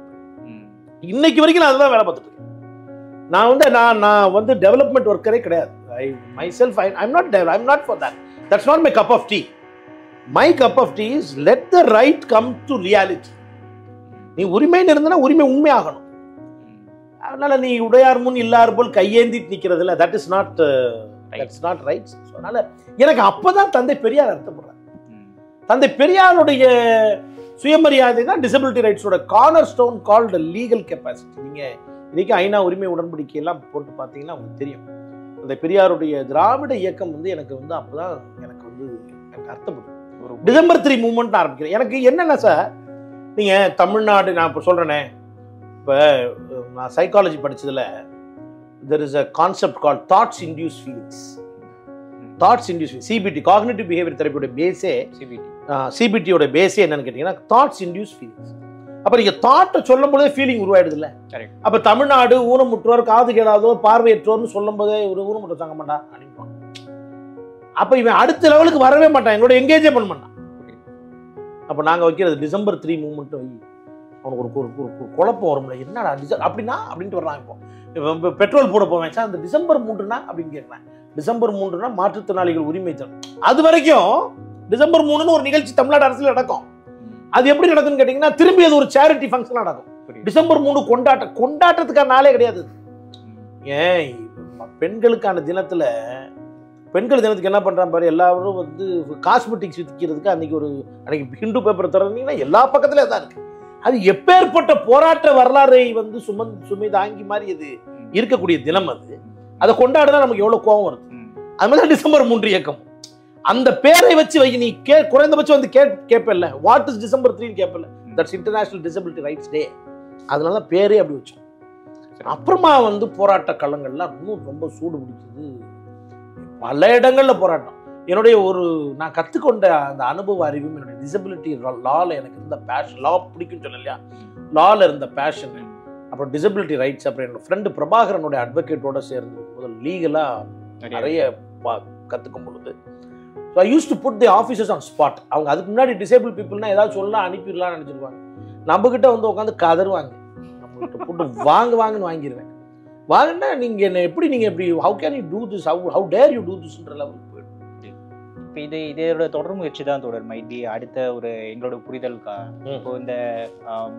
இன்னைக்கு வரைக்கும் நான் அதுதான் வேலை பார்த்துட்டு இருக்கேன். நான் வந்து டெவலப்மெண்ட் ஒர்க்கரே கிடையாது. I'm not for that. That's not my cup of tea. My cup of tea is let the right come to reality. நீ உரிமைன்னு இருந்தா உரிமை உண்மையாகணும். அதனால நீ உடையார் முன் இல்லார் போல் கையேந்திட்டு நிக்கிறது இல்ல, that is not right. அதனால எனக்கு அப்பதான் தந்தை பெரியார் அர்த்தப்படுறார். தந்தை பெரியாருடைய சுயமரியாதை தான் டிசபிலிட்டி ரைட்ஸோட cornerstone called legal capacity. நீங்க இன்னைக்கு ஐநா உரிமை உடன்படிக்கை எல்லாம் போட்டு பார்த்தீங்கன்னா உங்களுக்கு தெரியும். அந்த பெரியாருடைய திராவிட இயக்கம் வந்து எனக்கு வந்து அப்பதான் எனக்கு அர்த்தப்படும். டிசம்பர் 3 மூவ்மெண்ட் ஆரம்பிக்கிறேன். எனக்கு என்னென்ன சார், நீங்க தமிழ்நாடு, நான் இப்போ சொல்றேனே, இப்போ நான் psychology படிச்சதுல there is a concept called thoughts induced feelings. CBT, cognitive behavior therapy ஓட பேஸே CBT ஓட பேஸே என்னன்னு கேட்டீங்கன்னா thoughts induced feelings. அப்ப நீங்க தாட்டை சொல்லும் போதே ஃபீலிங் உருவாயிடுது இல்ல. அப்ப தமிழ்நாடு ஊனமுற்றோர், காது கேடாதோர், பார்வையற்றோர்னு சொல்லும் போதே ஒரு ஊனமுற்றோர் தாங்க மாட்டா அனுப்பிடுவான். அப்ப இவன் அடுத்த லெவலுக்கு வரவே மாட்டான், எங்களோட எங்கேஜே பண்ண மாட்டான். அப்ப நாங்க வைக்கிறது டிசம்பர் 3 மூவ்மெண்ட் வை. அவனுக்கு ஒரு குழப்பம் வரும்ல, என்னடா அப்படின்னா அப்படின்ட்டு வர்றான். இப்போ பெட்ரோல் போட போவேன் சார், அந்த டிசம்பர் 3னா அப்படின்னு கேட்குறேன். டிசம்பர் 3னா மாற்றுத்திறனாளிகள் உரிமை தினம். அது வரைக்கும் டிசம்பர் 3ன்னு ஒரு நிகழ்ச்சி தமிழ்நாடு அரசியல் நடக்கும். அது எப்படி நடக்கும்னு கேட்டீங்கன்னா, திரும்பி அது ஒரு சேரிட்டி ஃபங்க்ஷன் நடக்கும். டிசம்பர் 3 கொண்டாட்டத்துக்கான நாளே கிடையாது. ஏன் பெண்களுக்கான தினத்துல, பெண்கள் தினத்துக்கு என்ன பண்றான் பாரு, எல்லாரும் வந்து காஸ்மெட்டிக்ஸ் விற்கிறதுக்கு அன்னைக்கு ஹிந்து பேப்பர் திறந்தீங்கன்னா எல்லா பக்கத்துலயும் தான் இருக்கு. அது எப்பேற்பட்ட போராட்ட வரலாறை வந்து சுமை தாங்கி மாதிரி அது இருக்கக்கூடிய தினம். அதை கொண்டாடுனா நமக்கு எவ்வளவு கோபம் வருது. அது மாதிரி டிசம்பர் 3 இயக்கம், அந்த பேரை வச்சு வை. நீ குறைந்தபட்சம் வந்து கேட்பல, வாட் இஸ் டிசம்பர் 3 கேட்பல, that's international disability rights day. அதனால பேரே அப்படி வச்சோம். அப்புறமா வந்து போராட்ட களங்கள்லாம் இன்னும் ரொம்ப சூடு பிடிச்சது. பல இடங்கள்ல போராட்டம். என்னுடைய நான் கற்றுக்கொண்ட அந்த அனுபவ அறிவும் என்னுடைய டிசபிலிட்டி லால எனக்கு இருந்த பேஷன், லா பிடிக்கும் சொல்ல இல்லையா, லால இருந்த பேஷன், அப்புறம் டிசபிலிட்டி ரைட்ஸ், அப்புறம் என்னோட ஃப்ரெண்டு பிரபாகரனுடைய அட்வொகேட்டோட சேர்ந்து முதல் லீகலா நிறைய கற்றுக்கும் பொழுது I used to put the officers on spot. அவங்க அதுக்கு முன்னாடி டிசேபிள் பீப்புள்னா ஏதாவது சொல்லலாம் அனுப்பிடலாம்னு நினைச்சிருவாங்க. நம்ம கிட்ட வந்து உட்காந்து கதருவாங்க, நம்மகிட்ட போட்டு வாங்குன்னு வாங்கிடுவேன். வாங்கினா நீங்க என்ன எப்படி how can you do this, how dare you do this-ன்ற லெவலுக்கு போயிடும். இப்போ இதோட தொடர் முயற்சி தான் மைபி அடுத்த ஒரு எங்களோட புரிதலுக்கா. இப்போ இந்த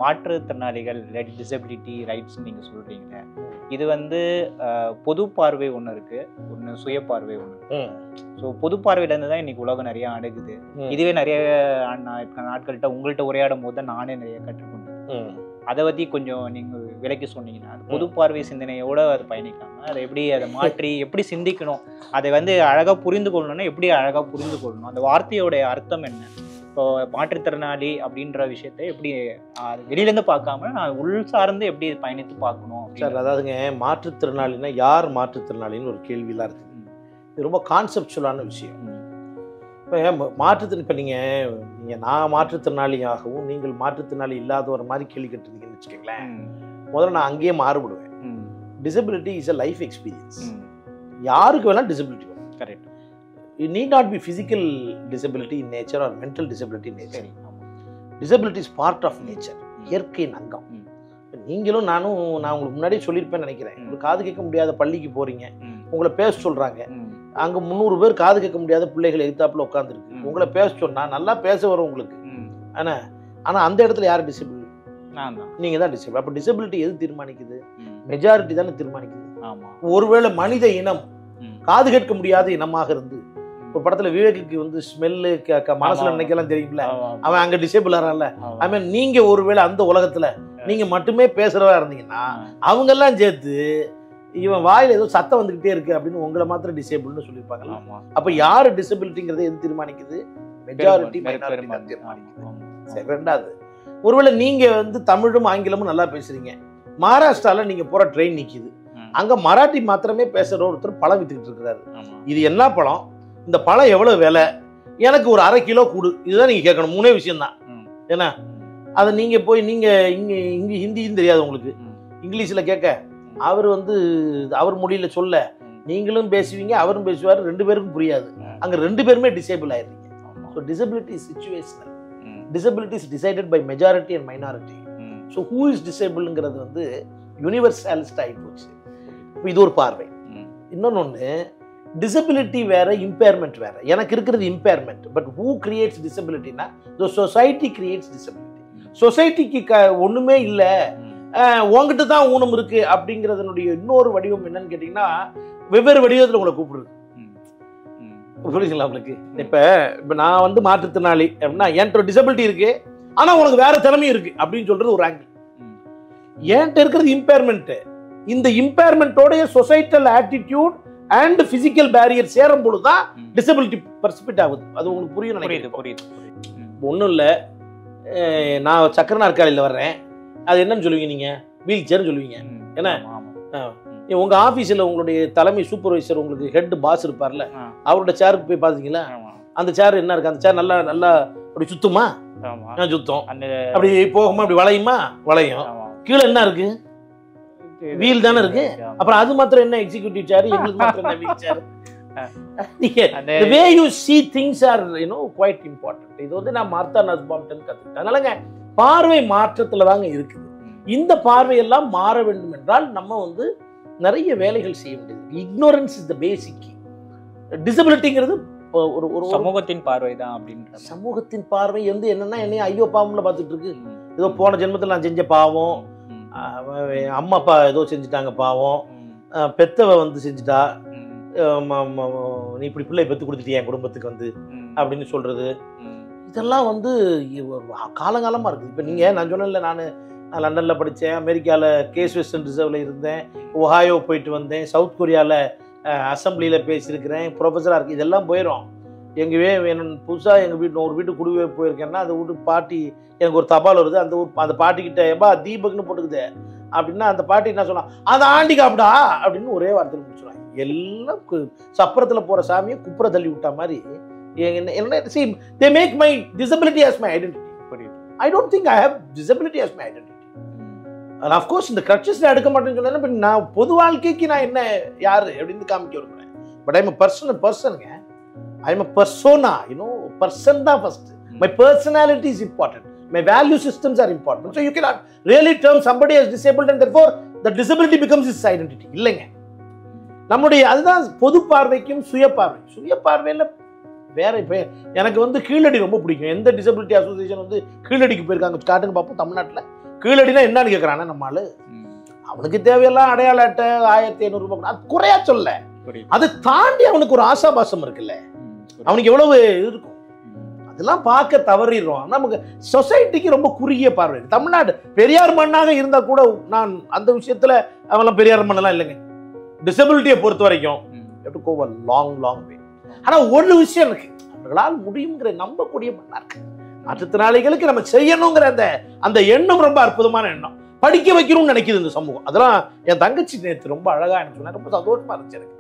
மாற்றுத்திறனாளிகள் டிசபிலிட்டி ரைட்ஸ் நீங்க சொல்றீங்க, இது வந்து பொது பார்வை ஒன்று இருக்கு, ஒன்று சுய பார்வை ஒன்று. ஸோ பொது பார்வையில இருந்து தான் இன்னைக்கு உலகம் நிறைய அணுகுது. இதுவே நிறைய நாட்கள்கிட்ட உங்கள்கிட்ட உரையாடும் போது தான் நானே நிறைய கற்றுக்கொண்டேன். அதை பத்தி கொஞ்சம் நீங்க விளக்கி சொன்னீங்கன்னா, பொது பார்வை சிந்தனையோட அது பயணிக்காம அதை எப்படி அதை மாற்றி எப்படி சிந்திக்கணும், அதை வந்து அழகா புரிந்து கொள்ளணும்னா எப்படி அழகா புரிந்து கொள்ளணும், அந்த வார்த்தையோட அர்த்தம் என்ன, இப்போ மாற்றுத்திறனாளி அப்படின்ற விஷயத்த எப்படி வெளியிலேருந்து பார்க்காம நான் உள் சார்ந்து எப்படி பயணித்து பார்க்கணும் சார். அதாவதுங்க, மாற்றுத்திறனாளின்னா யார் மாற்றுத்திறனாளின்னு ஒரு கேள்வியெல்லாம் இருக்கு. இது ரொம்ப கான்செப்சுவலான விஷயம். இப்போ நீங்கள் நான் மாற்றுத்திறனாளியாகவும் நீங்கள் மாற்றுத்திறனாளி இல்லாத ஒரு மாதிரி கேள்வி கேட்டுருந்தீங்கன்னு வச்சுக்கோங்களேன், முதல்ல நான் அங்கேயே மாறுபடுவேன். Disability is a life experience. யாருக்கு வேணாலும் டிசபிலிட்டி வரும். Correct. It need not be physical disability in nature or mental disability in nature. Disability is part of nature, இயற்கையின் அங்கம். நீங்களும் நானும் நான் உங்களுக்கு முன்னாடியே சொல்லியிருப்பேன்னு நினைக்கிறேன். உங்களுக்கு காது கேட்க முடியாத பள்ளிக்கு போறீங்க, உங்களை பேச சொல்றாங்க, அங்க 300 பேர் காது கேட்க முடியாத பிள்ளைகள் எதிர்த்தாப்புல உட்காந்துருக்கு, உங்களை பேச சொன்னா நல்லா பேச வரும் உங்களுக்கு. ஆனா அந்த இடத்துல யார் டிசபிள்? நீங்க தான் டிசபிள். அப்ப டிசபிலிட்டி எது தீர்மானிக்குது? மெஜாரிட்டி தானே தீர்மானிக்குது. ஒருவேளை மனித இனம் காது கேட்க முடியாத இனமாக இருந்து, ஒரு படத்துல விவேக்கு வந்து ஸ்மெல்லு மனசுல நினைக்கலாம் தெரியுங்களா, அவன் அங்க டிசேபிள் ஆறான்ல. ஐ மீன் நீங்க ஒருவேளை அந்த உலகத்துல நீங்க மட்டுமே பேசுறவா இருந்தீங்கன்னா அவங்க எல்லாம் சேர்த்து இவன் வாயில ஏதோ சத்தம் வந்துகிட்டே இருக்கு அப்படின்னு உங்களை மாத்திரம் டிசேபிள்னு சொல்லியிருப்பாங்கல்ல. அப்ப யாரு டிசபிலிட்டிங்கிறத எது தீர்மானிக்குது? Majority minority தீர்மானிக்குது. சரி, ரெண்டாவது, ஒருவேளை நீங்க வந்து தமிழும் ஆங்கிலமும் நல்லா பேசுறீங்க, மகாராஷ்டிரால நீங்க போற ட்ரெயின் நிக்குது, அங்க மராட்டி மாத்திரமே பேசுற ஒருத்தர் பழம் வித்துக்கிட்டு இருக்கிறாரு. இது என்ன பழம், இந்த பழம் எவ்வளவு விலை, எனக்கு ஒரு 1/2 கிலோ கொடு, இதுதான் நீங்க கேட்கணும். 3 விஷயம் தான். ஏன்னா அதை நீங்க போய் நீங்க இங்க ஹிந்தியும் தெரியாது உங்களுக்கு, இங்கிலீஷ்ல கேட்க அவர் வந்து அவர் மொழியில சொல்ல நீங்களும் பேசுவீங்க, அவரும் பேசுவாரு, 2 பேருக்கும் புரியாது. அங்க 2 பேருமே disable ஆயிருவீங்க. So disability is situational. Disability is decided by majority and minority. So who is disabled-ங்கிறது வந்து யூனிவர்சலிஸ்ட் ஆகி போச்சு. இப்போ இது ஒரு பார்வை. இன்னொன்னு, டிசபிலிட்டி வேற, இம்பேர்மெண்ட் வேற. எனக்கு இருக்கிறது இம்பேர்மெண்ட், பட் ஹூ கிரியேட்ஸ் டிசபிலிட்டினா the society creates disability. சொசைட்டிக்கு ஒண்ணுமே இல்லை, உங்ககிட்ட தான் ஊனம் இருக்கு அப்படிங்கிறதனுடைய இன்னொரு வடிவம் என்னன்னு கேட்டீங்கன்னா வெவ்வேறு வடிவத்தில் உங்களை கூப்பிடுறது. புரியுதுங்களா உங்களுக்கு? இப்ப நான் வந்து மாற்றுத்திறனாளி அப்படின்னா என்கிட்ட டிசபிலிட்டி இருக்கு, ஆனா உனக்கு வேற திறமையும் இருக்கு அப்படின்னு சொல்றது ஒரு ஆங்கிள். என்கிட்ட இருக்கிறது இம்பேர்மெண்ட், இந்த இம்பேர்மெண்டோடைய societal attitude and physical barrier சேரும் பொழுதுதான் டிசபிலிட்டி பர்சிபிட் ஆகுது. அது உங்களுக்கு புரியும் நினைக்கிறேன். ஒன்றும் இல்லை, நான் சக்கர நாற்காலியில் வர்றேன், அது என்னன்னு சொல்லுவீங்க நீங்க? வீல் சேர்னு சொல்லுவீங்க. ஏன்னா உங்க ஆபீஸ்ல உங்களுடைய தலைமை சூப்பர்வைசர், உங்களுக்கு ஹெட் பாஸ் இருப்பார்ல, அவரோட சேருக்கு போய் பாத்தீங்களா, அந்த சேர் என்ன இருக்கு, அந்த சேர் நல்லா நல்லா அப்படி சுத்துமா? சுத்தம். அப்படி போகுமா? அப்படி வளையுமா? வளையும். கீழே என்ன இருக்கு? வீல் தானே இருக்கு. அப்புறம் அது மாத்திரம் என்ன எக்ஸிக்யூட்டிவ் சேர், எங்களுக்கு மாத்திரம் என்ன wheelchair? The way you see things are, quite important. இது வந்து நான் மார்த்தா நஸ்பாம்டன் கத்துக்கிட்டேன். அதனாலங்க பார்வை மாற்றத்துல தாங்க இருக்குது. இந்த பார்வையெல்லாம் மாற வேண்டும் என்றால் நம்ம வந்து நிறைய வேலைகள் செய்ய வேண்டியது. இக்னோரன்ஸ் இஸ் த பேசிக். டிசபிலிட்டிங்கிறது ஒரு ஒரு சமூகத்தின் பார்வை தான். அப்படின்ற சமூகத்தின் பார்வை வந்து என்னன்னா, என்னைய ஐயோ பாவம்ல பார்த்துட்டு இருக்கு. ஏதோ போன ஜென்மத்தில் நான் செஞ்ச பாவம், அம்மா அப்பா ஏதோ செஞ்சுட்டாங்க பாவம், பெத்தவ வந்து செஞ்சுட்டா, நீ இப்படி பிள்ளை பெற்று கொடுத்துட்டியா என் குடும்பத்துக்கு வந்து அப்படின்னு சொல்றது, இதெல்லாம் வந்து காலங்காலமா இருக்குது. இப்போ நீங்க நான் சொன்னேன்ல, நான் லண்டன்ல படித்தேன், அமெரிக்காவில் கேஸ் வெஸ்டர்ன் ரிசர்வ்ல இருந்தேன், ஒஹாயோ போயிட்டு வந்தேன், சவுத் கொரியாவில் அசம்பிளியில் பேசியிருக்கிறேன், ப்ரொஃபஸராக இருக்கு. இதெல்லாம் போயிடும். புதுசாக எங்கள் ஒரு வீட்டு குடிவே போயிருக்கேன்னா அந்த வீட்டு பாட்டி எனக்கு ஒரு தபால் வருது, அந்த பாட்டிக்கிட்ட எப்பா தீபக்னு போட்டுக்குது அப்படின்னா அந்த பாட்டி என்ன சொன்னா, அதை ஆண்டி காப்பிடா அப்படின்னு ஒரே வார்த்தையில் முடிச்சுடுவாங்க. எல்லாம் சப்பரத்தில் போகிற சாமியை குப்புற தள்ளி விட்டா மாதிரி என்ன, see, they make my disability as my identity. I don't think I have disability as my identity. And of course இந்த crutches எடுக்க மாட்டேன்னு சொன்னா நான் பொது வாழ்க்கைக்கு நான் என்ன யாரு அப்படின்னு காமிக்க விரும்புறேன். But I'm a personங்க. I'm a persona, person தான் first. My personality is important. My value systems are important. So you cannot really term somebody as disabled and therefore the disability becomes his identity. இல்லைங்க. நம்முடைய அதுதான் பொது பார்வைக்கும் சுய பார்வையில் வேற. இப்போ எனக்கு வந்து கீழடி ரொம்ப பிடிக்கும். எந்த டிசபிலிட்டி அசோசியேஷன் வந்து கீழடிக்கு போயிருக்காங்க காட்டுன்னு பார்ப்போம். தமிழ்நாட்டில் கீழடினா என்னன்னு கேட்குறானே நம்மளால, அவனுக்கு தேவையெல்லாம் அடையாள அட்டை 1500 ரூபாய், அது குறையா சொல்ல, அதை தாண்டி அவனுக்கு ஒரு ஆசாபாசம் இருக்குல்ல, அவனுக்கு எவ்வளவு இருக்கும், அதெல்லாம் பார்க்க தவறிடுறோம். நமக்கு சொசைட்டிக்கு ரொம்ப குறுகிய பார்வை. தமிழ்நாடு பெரியார் மண்ணாக இருந்தா கூட நான் அந்த விஷயத்துல அவெல்லாம் பெரியார் மண்ணெல்லாம் இல்லைங்க. டிசபிலிட்டியை பொறுத்த வரைக்கும் லாங் வே. ஆனா ஒரு விஷயம் இருக்கு, அவர்களால் முடியுங்கிற நம்பக்கூடிய மண்ணா இருக்கு. மாற்றுத்திறனாளிகளுக்கு நம்ம செய்யணுங்கிற அந்த எண்ணம் ரொம்ப அற்புதமான எண்ணம். படிக்க வைக்கணும்னு நினைக்குது இந்த சமூகம். அதெல்லாம் என் தங்கச்சி நேற்று ரொம்ப அழகா எனக்கு சொன்னா, ரொம்ப சந்தோஷமா இருந்துச்சு எனக்கு.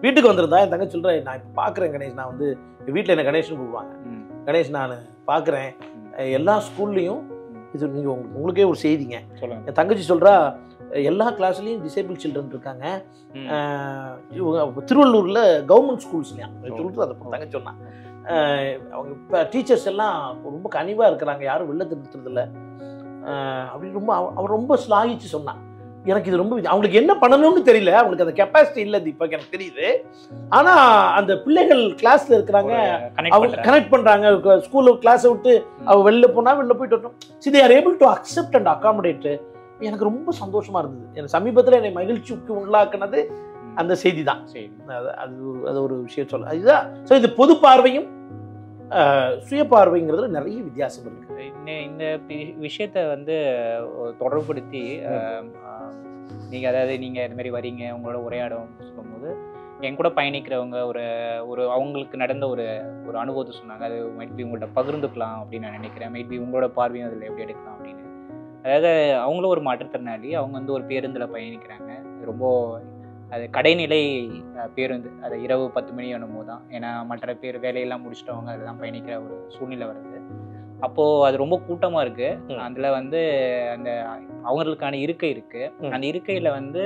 வீட்டுக்கு வந்திருந்தா என் தங்கச்சி சொல்றேன், நான் இப்போ பாக்குறேன் கணேஷ், நான் வந்து வீட்டில் என்ன கணேஷ்னு கூப்பிடுவாங்க, கணேஷ் நான் பாக்குறேன் எல்லா ஸ்கூல்லையும் இது நீங்க உங்களுக்கே ஒரு செய்திங்க. என் தங்கச்சி சொல்றா, எல்லா கிளாஸ்லேயும் டிசேபிள் சில்ட்ரன் இருக்காங்க. இவங்க திருவள்ளூரில் கவர்மெண்ட் ஸ்கூல்ஸ்லையும் சொல்லிட்டு அதை தங்க சொன்னான். அவங்க இப்போ டீச்சர்ஸ் எல்லாம் ரொம்ப கனிவாக இருக்கிறாங்க, யாரும் வெளில திருத்துறதில்ல அப்படின்னு ரொம்ப அவர் ரொம்ப ஸ்லாகிச்சு சொன்னான். எனக்கு இது ரொம்ப அவங்களுக்கு என்ன பண்ணணும்னு தெரியல, அவங்களுக்கு அந்த கெப்பாசிட்டி இல்லை, இப்போ எனக்கு தெரியுது. ஆனால் அந்த பிள்ளைகள் கிளாஸில் இருக்கிறாங்க, அவங்க கனெக்ட் பண்ணுறாங்க. ஸ்கூலில் கிளாஸை விட்டு அவள் வெளில போனால் வெளில போயிட்டு வரணும். C they are able to accept and accommodate. எனக்கு ரொம்ப சந்தோஷமாக இருந்தது. எனக்கு சமீபத்தில் என்னை மகிழ்ச்சிக்கு உள்ளாக்குனது அந்த செய்தி தான். அது ஒரு விஷயம் சொல்ல இதுதான். ஸோ இது பொது பார்வையும் சுய பார்வைங்கிறதுல நிறைய வித்தியாசம் இருக்கு. இந்த விஷயத்தை வந்து தொடர்புபடுத்தி நீங்கள் அதாவது நீங்கள் இது மாதிரி வரீங்க, உங்களோட உரையாடும் சொல்லும்போது என் கூட பயணிக்கிறவங்க ஒரு அவங்களுக்கு நடந்த ஒரு அனுபவத்தை சொன்னாங்க. அது மைட் பி உங்கள்கிட்ட பகிர்ந்துக்கலாம் அப்படின்னு நான் நினைக்கிறேன். மைட் பி உங்களோட பார்வையும் அதில் எப்படி எடுக்கலாம் அப்படின்னு. அதாவது அவங்களும் ஒரு மாற்றுத்திறனாளி, அவங்க வந்து ஒரு பேருந்தில் பயணிக்கிறாங்க. ரொம்ப அது கடைநிலை பேருந்து, அது இரவு 10 மணி என்னும்போது தான். ஏன்னா மற்ற பேர் வேலையெல்லாம் முடிச்சிட்டவங்க அதெல்லாம் பயணிக்கிற ஒரு சூழ்நிலை வருது. அப்போது அது ரொம்ப கூட்டமாக இருக்குது. அதில் வந்து அந்த அவங்களுக்கான இருக்கை இருக்குது. அந்த இருக்கையில் வந்து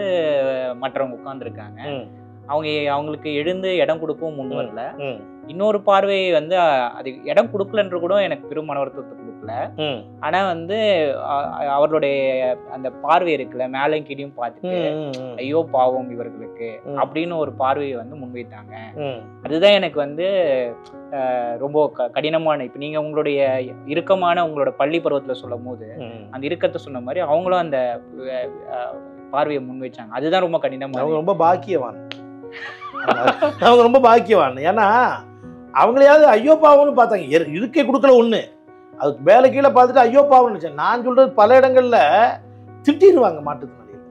மற்றவங்க உட்காந்துருக்காங்க. அவங்களுக்கு எழுந்து இடம் கொடுக்கவும் முன் வரல. இன்னொரு பார்வை வந்து அது இடம் கொடுக்கலன்ற கூட எனக்கு பெரும் மன வருத்தத்தை கொடுக்கல. ஆனா வந்து அவர்களுடைய அந்த பார்வை இருக்குல்ல, மேலையும் கீழையும் பார்த்துட்டு ஐயோ பாவம் இவர்களுக்கு அப்படின்னு ஒரு பார்வையை வந்து முன்வைத்தாங்க. அதுதான் எனக்கு வந்து ரொம்ப கடினமான. இப்ப நீங்க உங்களுடைய இறுக்கமான உங்களோட பள்ளி பருவத்துல சொல்லும் போது அந்த இறுக்கத்தை சொன்ன மாதிரி அவங்களும் அந்த பார்வையை முன்வைச்சாங்க. அதுதான் ரொம்ப கடினமா. அவங்க ரொம்ப பாக்கியவான். அவங்க ரொம்ப பாக்கியவான். ஏன்னா அவங்களையாவது ஐயோ பாவம்னு பார்த்தாங்க. இருக்கை கொடுக்கல ஒண்ணு, அதுக்கு மேலே கீழே பார்த்துட்டு ஐயோ பாவம்னு நினைச்சேன். நான் சொல்றது பல இடங்கள்ல திட்டிடுவாங்க மாற்றுத்திறனாளிகள்.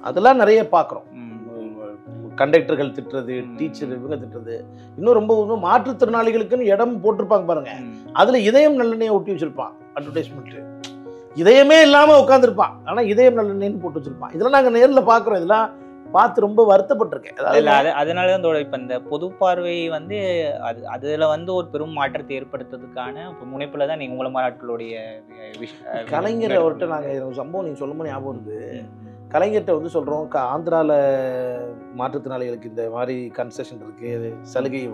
அதெல்லாம் நிறைய பார்க்குறோம். கண்டக்டர்கள் திட்டுறது, டீச்சர் இவங்க திட்டுறது. இன்னும் ரொம்ப மாற்றுத்திறனாளிகளுக்குன்னு இடம் போட்டிருப்பாங்க பாருங்க, அதுல இதயம் நல்லெண்ணெயை ஒட்டி வச்சிருப்பான். அட்வர்டைஸ்மெண்ட் இதயமே இல்லாம உட்காந்துருப்பான், ஆனா இதயம் நல்லெண்ணெய்னு போட்டு வச்சிருப்பான். இதெல்லாம் நாங்க நேரில் பார்க்குறோம். இதெல்லாம் பார்த்து ரொம்ப வருத்தப்பட்டிருக்கேன். அதனாலதான் இப்ப இந்த பொது பார்வை வந்து அதுல வந்து ஒரு பெரும் மாற்றத்தை ஏற்படுத்துறதுக்கான முனைப்புல தான் நீங்க உங்களை ஆட்களுடைய கலைஞர் அவர்கிட்ட நாங்க சம்பவம் நீங்க சொல்லும்போது ஞாபகம் இருந்து, கலைஞர்கிட்ட வந்து சொல்றோம் ஆந்திரால மாற்றுத்திறனாளிகளுக்கு இந்த மாதிரி கன்செஷன் இருக்கு, சலுகை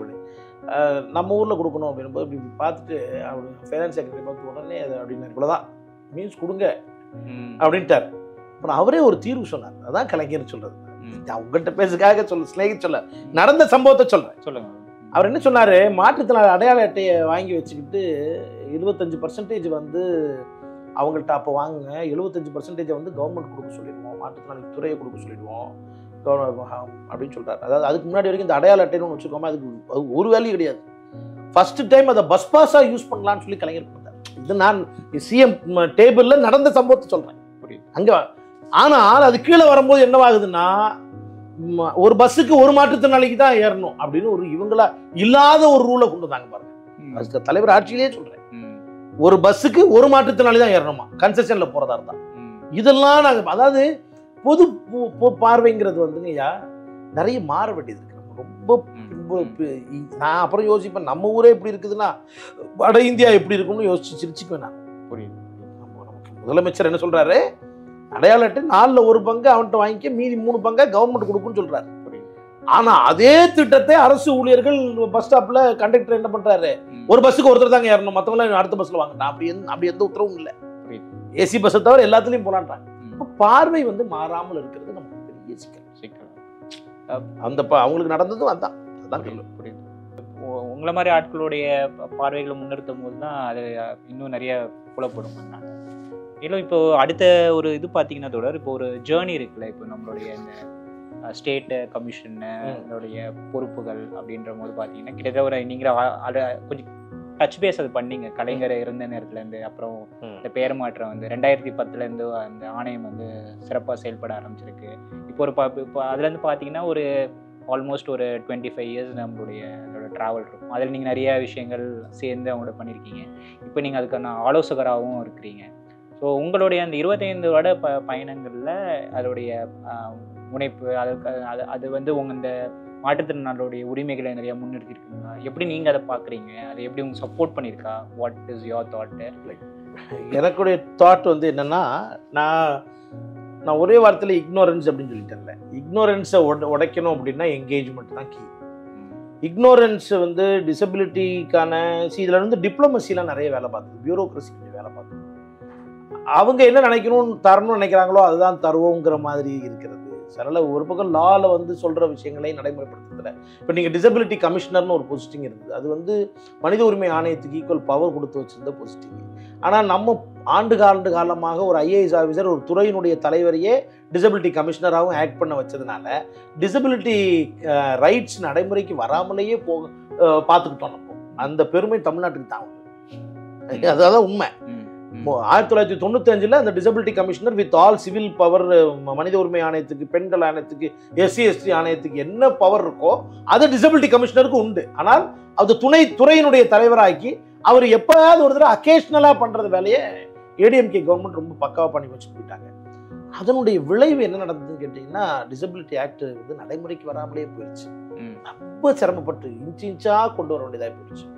நம்ம ஊர்ல கொடுக்கணும் அப்படின்னு போது இப்படி பார்த்துட்டு அவர் ஃபைனான்ஸ் செக்ரட்டரி பார்த்து உடனே அது அப்படின்னு இவ்வளவுதான் மீன்ஸ் கொடுங்க அப்படின்ட்டார். அப்புறம் அவரே ஒரு தீர்வு சொன்னார். அதான் கலைஞர் சொல்றது. உங்கள்கிட்ட பேசுக்காக சொல்ல நடந்த சம்பவத்தை சொல்றேன். அவர் என்ன சொன்னாரு, மாற்றுத்திறனாளி அடையாள அட்டையை வாங்கி வச்சுக்கிட்டு 25% வந்து அவங்கள்ட்ட அப்போ வாங்குங்க, 75% வந்து கவர்மெண்ட் கொடுக்க சொல்லிடுவோம், மாற்றுத்திறனாளி துறையை கொடுக்க சொல்லிடுவோம் அப்படின்னு சொல்றாரு. அதாவது அதுக்கு முன்னாடி வரைக்கும் இந்த அடையாள அட்டைன்னு வச்சுக்கோமா, அது ஒரு வேலையும் கிடையாது. ஃபர்ஸ்ட் டைம் அதை பஸ் பாஸா யூஸ் பண்ணலாம்னு சொல்லி கலைஞர் பண்ணார். இது நான் சிஎம் டேபிள்ல நடந்த சம்பவத்தை சொல்றேன் அங்க. ஆனால் அது கீழே வரும்போது என்னவாகுதுன்னா, ஒரு பஸ்ஸுக்கு ஒரு மாற்றுத்திறனாளிக்கு தான் ஏறணும் அப்படின்னு ஒரு இவங்களா இல்லாத ஒரு ரூலை கொண்டு வந்தாங்க பாருங்க. தலைவர் ஆட்சியிலேயே சொல்றேன், ஒரு பஸ்ஸுக்கு ஒரு மாற்றுத்திறனாளி தான் ஏறணுமா கன்செஷன்ல போறதா இருந்தா. இதெல்லாம் நாங்க அதாவது பொது பார்வைங்கிறது வந்துங்கய்யா நிறைய மாற வேண்டியது இருக்கு. ரொம்ப நான் அப்புறம் யோசிப்பேன், நம்ம ஊரே இப்படி இருக்குதுன்னா வட இந்தியா எப்படி இருக்கும்னு யோசிச்சு சிரிச்சுக்குவேன் நான். முதலமைச்சர் என்ன சொல்றாரு, அடையாள அட்டை 4ல் 1 பங்கு அவன்கிட்ட வாங்கிக்க, மீதி 3 பங்கை கவர்மெண்ட் கொடுக்குன்னு சொல்றாரு. ஆனா அதே திட்டத்தை அரசு ஊழியர்கள் பஸ் ஸ்டாப்ல கண்டக்டர் என்ன பண்றாரு, ஒரு பஸ்ஸுக்கு ஒருத்தர் தாங்க ஏறணும், மத்தவங்க அடுத்த பஸ்ல வாங்க. அப்படி எந்த உத்தரவும் இல்லை. ஏசி பஸ்ஸை தவிர எல்லாத்துலயும் போலான்றாங்க. பார்வை வந்து மாறாமல் இருக்கிறது நமக்கு பெரிய சிக்கல். அந்த அவங்களுக்கு நடந்ததும் அதான். புரியுது. உங்களை மாதிரி ஆட்களுடைய பார்வைகளை முன்னிறுத்தும் போது தான் அது இன்னும் நிறைய புலப்படும். இல்லை இப்போ அடுத்த ஒரு இது பார்த்தீங்கன்னா தொடர் இப்போ ஒரு ஜேர்னி இருக்குல்ல, இப்போ நம்மளுடைய இந்த ஸ்டேட்டு கமிஷனு அதோடைய பொறுப்புகள் அப்படின்ற போது பார்த்தீங்கன்னா கிட்டத்தட்ட ஒரு நீங்கள் கொஞ்சம் டச் பேஸ் அது பண்ணீங்க கலைஞர் இருந்த நேரத்துலேருந்து. அப்புறம் இந்த பெயர் மாற்றம் வந்து 2010 அந்த ஆணையம் வந்து சிறப்பாக செயல்பட ஆரம்பிச்சிருக்கு. இப்போ இப்போ அதுலேருந்து பார்த்தீங்கன்னா ஒரு ஆல்மோஸ்ட் ஒரு 25 இயர்ஸ் நம்மளுடைய அதோட ட்ராவல் இருக்கும். அதில் நீங்கள் நிறைய விஷயங்கள் சேர்ந்து அவங்களோட பண்ணியிருக்கீங்க. இப்போ நீங்கள் அதுக்கான ஆலோசகராகவும் இருக்கிறீங்க. ஸோ உங்களுடைய அந்த 25 வருட பயணங்களில் அதோடைய முனைப்பு அது வந்து உங்கள் இந்த மாற்றுத்திறனாளருடைய உரிமைகளை நிறையா முன்னிறுத்திருக்கீங்களா? எப்படி நீங்கள் அதை பார்க்குறீங்க? அதை எப்படி உங்களுக்கு சப்போர்ட் பண்ணியிருக்கா? What is your thought? எனக்குடைய தாட் வந்து என்னென்னா, நான் நான் ஒரே வார்த்தையில் இக்னோரன்ஸ் அப்படின்னு சொல்லிட்டேன்ல. இக்னோரன்ஸை உடைக்கணும் அப்படின்னா என்கேஜ்மெண்ட் தான் கீ. இக்னோரன்ஸ் வந்து டிசபிலிட்டிக்கான இதில் வந்து டிப்ளமசிலாம் நிறைய வேலை பார்த்துது, பியூரோக்ரஸி கொஞ்சம் வேலை பார்த்துது. அவங்க என்ன தரணும்னு நினைக்கிறாங்களோ அதுதான் தருவோங்கிற மாதிரி இருக்கிறது. சில ஒரு பக்கம் லால வந்து சொல்கிற விஷயங்களை நடைமுறைப்படுத்துறதுல இப்போ நீங்கள் டிசபிலிட்டி கமிஷனர்னு ஒரு போஸ்டிங் இருந்தது. அது வந்து மனித உரிமை ஆணையத்துக்கு ஈக்குவல் பவர் கொடுத்து வச்சிருந்த போஸ்டிங். ஆனால் நம்ம ஆண்டு காலமாக ஒரு ஐஏஎஸ் ஆஃபீஸர் ஒரு துறையினுடைய தலைவரையே டிசபிலிட்டி கமிஷனராகவும் ஆக்ட் பண்ண வச்சதுனால டிசபிலிட்டி ரைட்ஸ் நடைமுறைக்கு வராமலேயே பார்த்துக்கிட்டோம். நம்ம அந்த பெருமை தமிழ்நாட்டுக்கு தான் உண்டு. அதான் உண்மை. 1995 அந்த disability commissioner with all civil power, மனித உரிமை ஆணையத்துக்கு, பெண்கள் ஆணையத்துக்கு, SC ST ஆணையத்துக்கு என்ன பவர் இருக்கோ அது டிசபிலிட்டி கமிஷனருக்கு உண்டு. ஆனால் அது துறையினுடைய தலைவராக்கி அவர் எப்பயாவது ஒரு தடவை அக்கேஷனலா பண்றது வேலையை ஏடிஎம்கே கவர்மெண்ட் ரொம்ப பக்காவா பண்ணி வச்சு போயிட்டாங்க. அதனுடைய விளைவு என்ன நடந்ததுன்னு கேட்டீங்கன்னா டிசபிலிட்டி ஆக்ட் வந்து நடைமுறைக்கு வராமலே போயிடுச்சு. ரொம்ப சிரமப்பட்டு இன்ச்சா கொண்டு வர வேண்டியதாக போயிடுச்சு.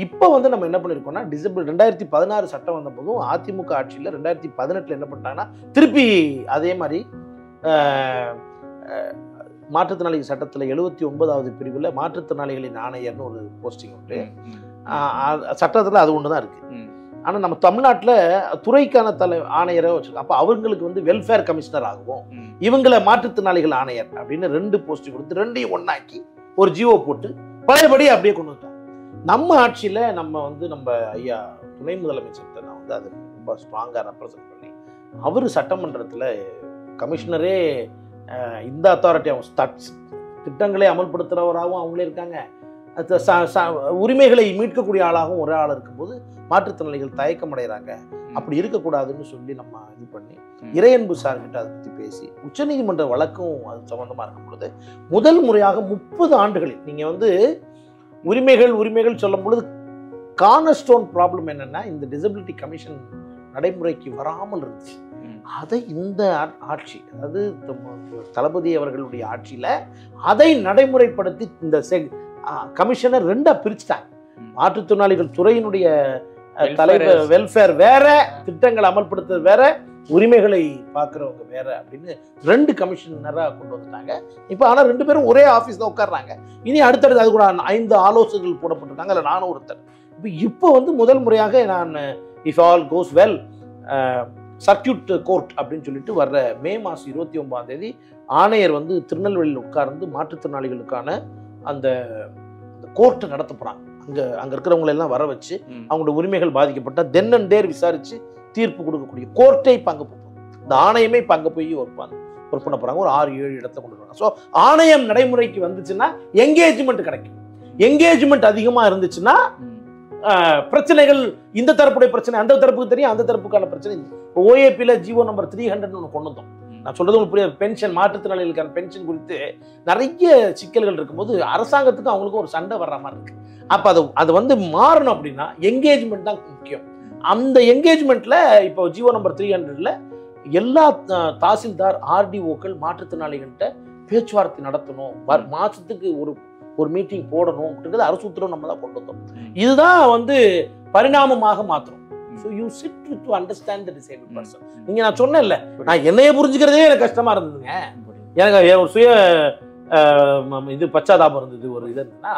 இப்போ வந்து நம்ம என்ன பண்ணியிருக்கோம்னா 2016 சட்டம் வந்த போதும் அதிமுக ஆட்சியில் 2018 என்ன பண்ணிட்டாங்கன்னா திருப்பி அதே மாதிரி மாற்றுத்திறனாளிகள் சட்டத்தில் 79வது பிரிவில் மாற்றுத்திறனாளிகளின் ஆணையர்னு ஒரு போஸ்டிங் உண்டு. சட்டத்தில் அது ஒன்று தான் இருக்குது. ஆனால் நம்ம தமிழ்நாட்டில் துறைக்கான ஆணையரை வச்சுருக்கோம். அப்போ அவங்களுக்கு வந்து வெல்ஃபேர் கமிஷனர் ஆகும், இவங்களை மாற்றுத்திறனாளிகள் ஆணையர் அப்படின்னு 2 போஸ்டிங் கொடுத்து 2ஐயும் ஒன்றாக்கி ஒரு ஜிஓ போட்டு பழையபடி அப்படியே கொண்டு வந்துட்டாங்க. நம்ம ஆட்சியில் நம்ம ஐயா துணை முதலமைச்சர்கிட்ட நான் வந்து அதை ரொம்ப ஸ்ட்ராங்காக ரெப்ரசன்ட் பண்ணி அவர் சட்டமன்றத்தில் கமிஷனரே இந்த அத்தாரிட்டி அவங்க திட்டங்களை அமல்படுத்துகிறவராகவும் அவங்களே இருக்காங்க, உரிமைகளை மீட்கக்கூடிய ஆளாகவும் ஒரே ஆள் இருக்கும்போது மாற்றுத்திறனாளிகள் தயக்கம் அடைகிறாங்க. அப்படி இருக்கக்கூடாதுன்னு சொல்லி நம்ம இது பண்ணி இறையன்பு சார்கிட்ட அதை பற்றி பேசி உச்சநீதிமன்ற வழக்கும் அது சம்பந்தமாக இருக்கும் பொழுது முதல் முறையாக 30 ஆண்டுகளில் நீங்கள் வந்து உரிமைகள் சொல்லும் பொழுது கார்னர்ஸ்டோன் ப்ராப்ளம் என்னன்னா இந்த டிசபிலிட்டி கமிஷன் நடைமுறைக்கு வராமல் இருந்துச்சு. அதை இந்த ஆட்சி, அதாவது தளபதி அவர்களுடைய ஆட்சியில அதை நடைமுறைப்படுத்தி இந்த கமிஷனை 2ஆ பிரிச்சுட்டாங்க. மாற்றுத்திறனாளிகள் துறையினுடைய தலைவர் வெல்ஃபேர் வேற, திட்டங்களை அமல்படுத்துறது வேற, உரிமைகளை பார்க்குறவங்க வேற அப்படின்னு 2 கமிஷனராக கொண்டு வந்துட்டாங்க. இப்போ ஆனால் 2 பேரும் ஒரே ஆஃபீஸில் உட்காடுறாங்க. இனி அடுத்தடுத்து அது கூட 5 ஆலோசகர்கள் போடப்பட்டிருக்காங்க, அதில் நானும் ஒருத்தர். இப்போ வந்து முதல் முறையாக நான் if all cos well circuit court அப்படின்னு சொல்லிட்டு வர்ற மே மாதம் 29ஆம் தேதி ஆணையர் வந்து திருநெல்வேலியில் உட்கார்ந்து மாற்றுத்திறனாளிகளுக்கான அந்த கோர்ட்டை நடத்த போகிறாங்க. அங்கே இருக்கிறவங்களெல்லாம் வர வச்சு அவங்களோட உரிமைகள் பாதிக்கப்பட்டால் தென் அண்ட் தேர் விசாரித்து தீர்ப்பு கொடுக்கக்கூடிய கோர்ட்டை இப்போ அங்கே போகும். இந்த ஆணையமே இப்போ அங்கே போய் ஒர்க் பண்ண போகிறாங்க. ஒரு 6-7 இடத்த கொண்டு வராங்க. ஸோ ஆணையம் நடைமுறைக்கு வந்துச்சுன்னா என்கேஜ்மெண்ட் கிடைக்கும். என்கேஜ்மெண்ட் அதிகமாக இருந்துச்சுன்னா பிரச்சனைகள், இந்த தரப்புடைய பிரச்சனை அந்த தரப்புக்கு தெரியும், அந்த தரப்புக்கான பிரச்சனை. ஓஏபியில் ஜிஓ நம்பர் 300 ஒன்று கொண்டு வந்தோம். நான் சொல்றது உங்களுக்கு புரியாது. பென்ஷன், மாற்றுத்திறனாளிகளுக்கான பென்ஷன் குறித்து நிறைய சிக்கல்கள் இருக்கும்போது அரசாங்கத்துக்கு அவங்களுக்கும் ஒரு சண்டை வர்ற மாதிரி இருக்கு. அப்போ அது வந்து மாறணும் அப்படின்னா என்கேஜ்மெண்ட் தான் முக்கியம். அந்த என்கேஜ்மெண்ட்ல இப்போ ஜிஓ நம்பர் 300ல எல்லா தாசில்தார் ஆர்டிஓக்கள் மாற்றுத்திறனாளிகள்கிட்ட பேச்சுவார்த்தை நடத்தணும், மாசத்துக்கு ஒரு மீட்டிங் போடணும் அப்படின்றது அரசு உத்தரவு நம்ம தான் கொண்டு வந்தோம். இதுதான் வந்து பரிணாமமாக மாற்றணும். So you sit to understand the disabled person. நீங்க நான் சொன்னேன்ல, நான் என்னைய புரிஞ்சுக்கிறதே எனக்கு கஷ்டமா இருந்ததுங்க. எனக்கு ஒரு சுய இது பச்சாதாபம் இருந்தது. ஒரு இது என்னன்னா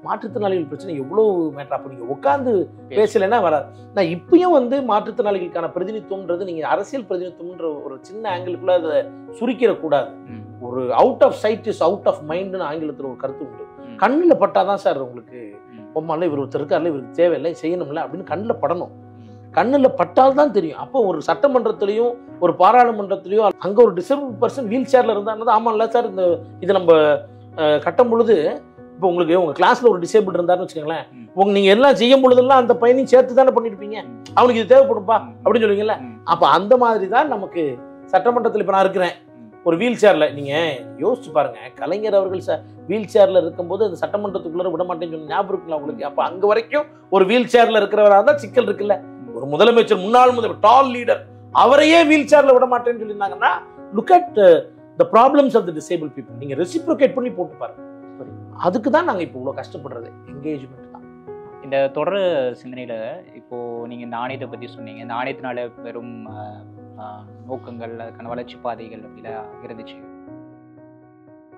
மாற்றுத்திறனாளிகள் பிரச்சனை எவ்வளவு மேட்டர். அப்போ நீங்க உட்காந்து பேசலைன்னா வராது. நான் இப்பயும் வந்து மாற்றுத்திறனாளிகளுக்கான பிரதிநிதித்துவம்ன்றது நீங்க அரசியல் பிரதிநிதித்துவம்ன்ற ஒரு சின்ன ஆங்கிளுக்குள்ள அதை சுருக்கிட கூடாது. ஒரு out of sight is out of மைண்ட்னு ஆங்கிலத்தில் ஒரு கருத்து உண்டு. கண்ணில் பட்டாதான் சார் உங்களுக்கு பொம்மால இவர் ஒருத்தர் இருக்காருல, இவருக்கு தேவையில்லை செய்யணும்ல அப்படின்னு கண்ணில் படணும். கண்ணில் பட்டால் தான் தெரியும். அப்போ ஒரு சட்டமன்றத்திலையும் ஒரு பாராளுமன்றத்திலையும் அங்கே ஒரு டிசேபிள் பர்சன் வீல் சேர்ல இருந்தாருன்னா ஆமாம் இல்லை சார், இந்த இது நம்ம கட்டும் பொழுது இப்போ உங்களுக்கு உங்கள் கிளாஸில் ஒரு டிசேபிள் இருந்தாருன்னு வச்சுக்கோங்களேன், நீங்கள் எல்லாம் செய்யும் பொழுதெல்லாம் அந்த பையனையும் சேர்த்து தானே பண்ணியிருப்பீங்க, அவனுக்கு இது தேவைப்படும்பா அப்படின்னு சொல்லுவீங்கல்ல. அப்போ அந்த மாதிரி தான் நமக்கு சட்டமன்றத்தில் இப்போ நான் இருக்கிறேன் ஒரு வீல் சேர்ல. நீங்கள் யோசிச்சு பாருங்க, கலைஞர் அவர்கள் வீல் சேர்ல இருக்கும்போது அந்த சட்டமன்றத்துக்குள்ள விட மாட்டேன்னு சொன்ன ஞாபகம் இருக்குல்ல உங்களுக்கு. அப்போ அங்கே வரைக்கும் ஒரு வீல் சேர்ல இருக்கிறவராக தான் சிக்கல் இருக்குல்ல. ஒரு முதலமைச்சர், முன்னாள் முதலமைச்சர், டால் லீடர், அவரையே வீல் சேர்ல விட மாட்டேன்னு சொல்லியிருந்தாங்கன்னா look at the problems of the disabled people. நீங்க ரெசிப்ரோகேட் பண்ணி போட்டு பாருங்க. அதுக்கு தான் நாங்கள் இப்போ இவ்வளோ கஷ்டப்படுறது, என்கேஜ்மெண்ட் தான். இந்த தொடர் சிந்தனையில இப்போ நீங்க இந்த ஆணையத்தை பத்தி சொன்னீங்க. இந்த ஆணையத்தினால வெறும் நோக்கங்கள், அதுக்கான வளர்ச்சி பாதைகள் அப்படிலாம் இருந்துச்சு.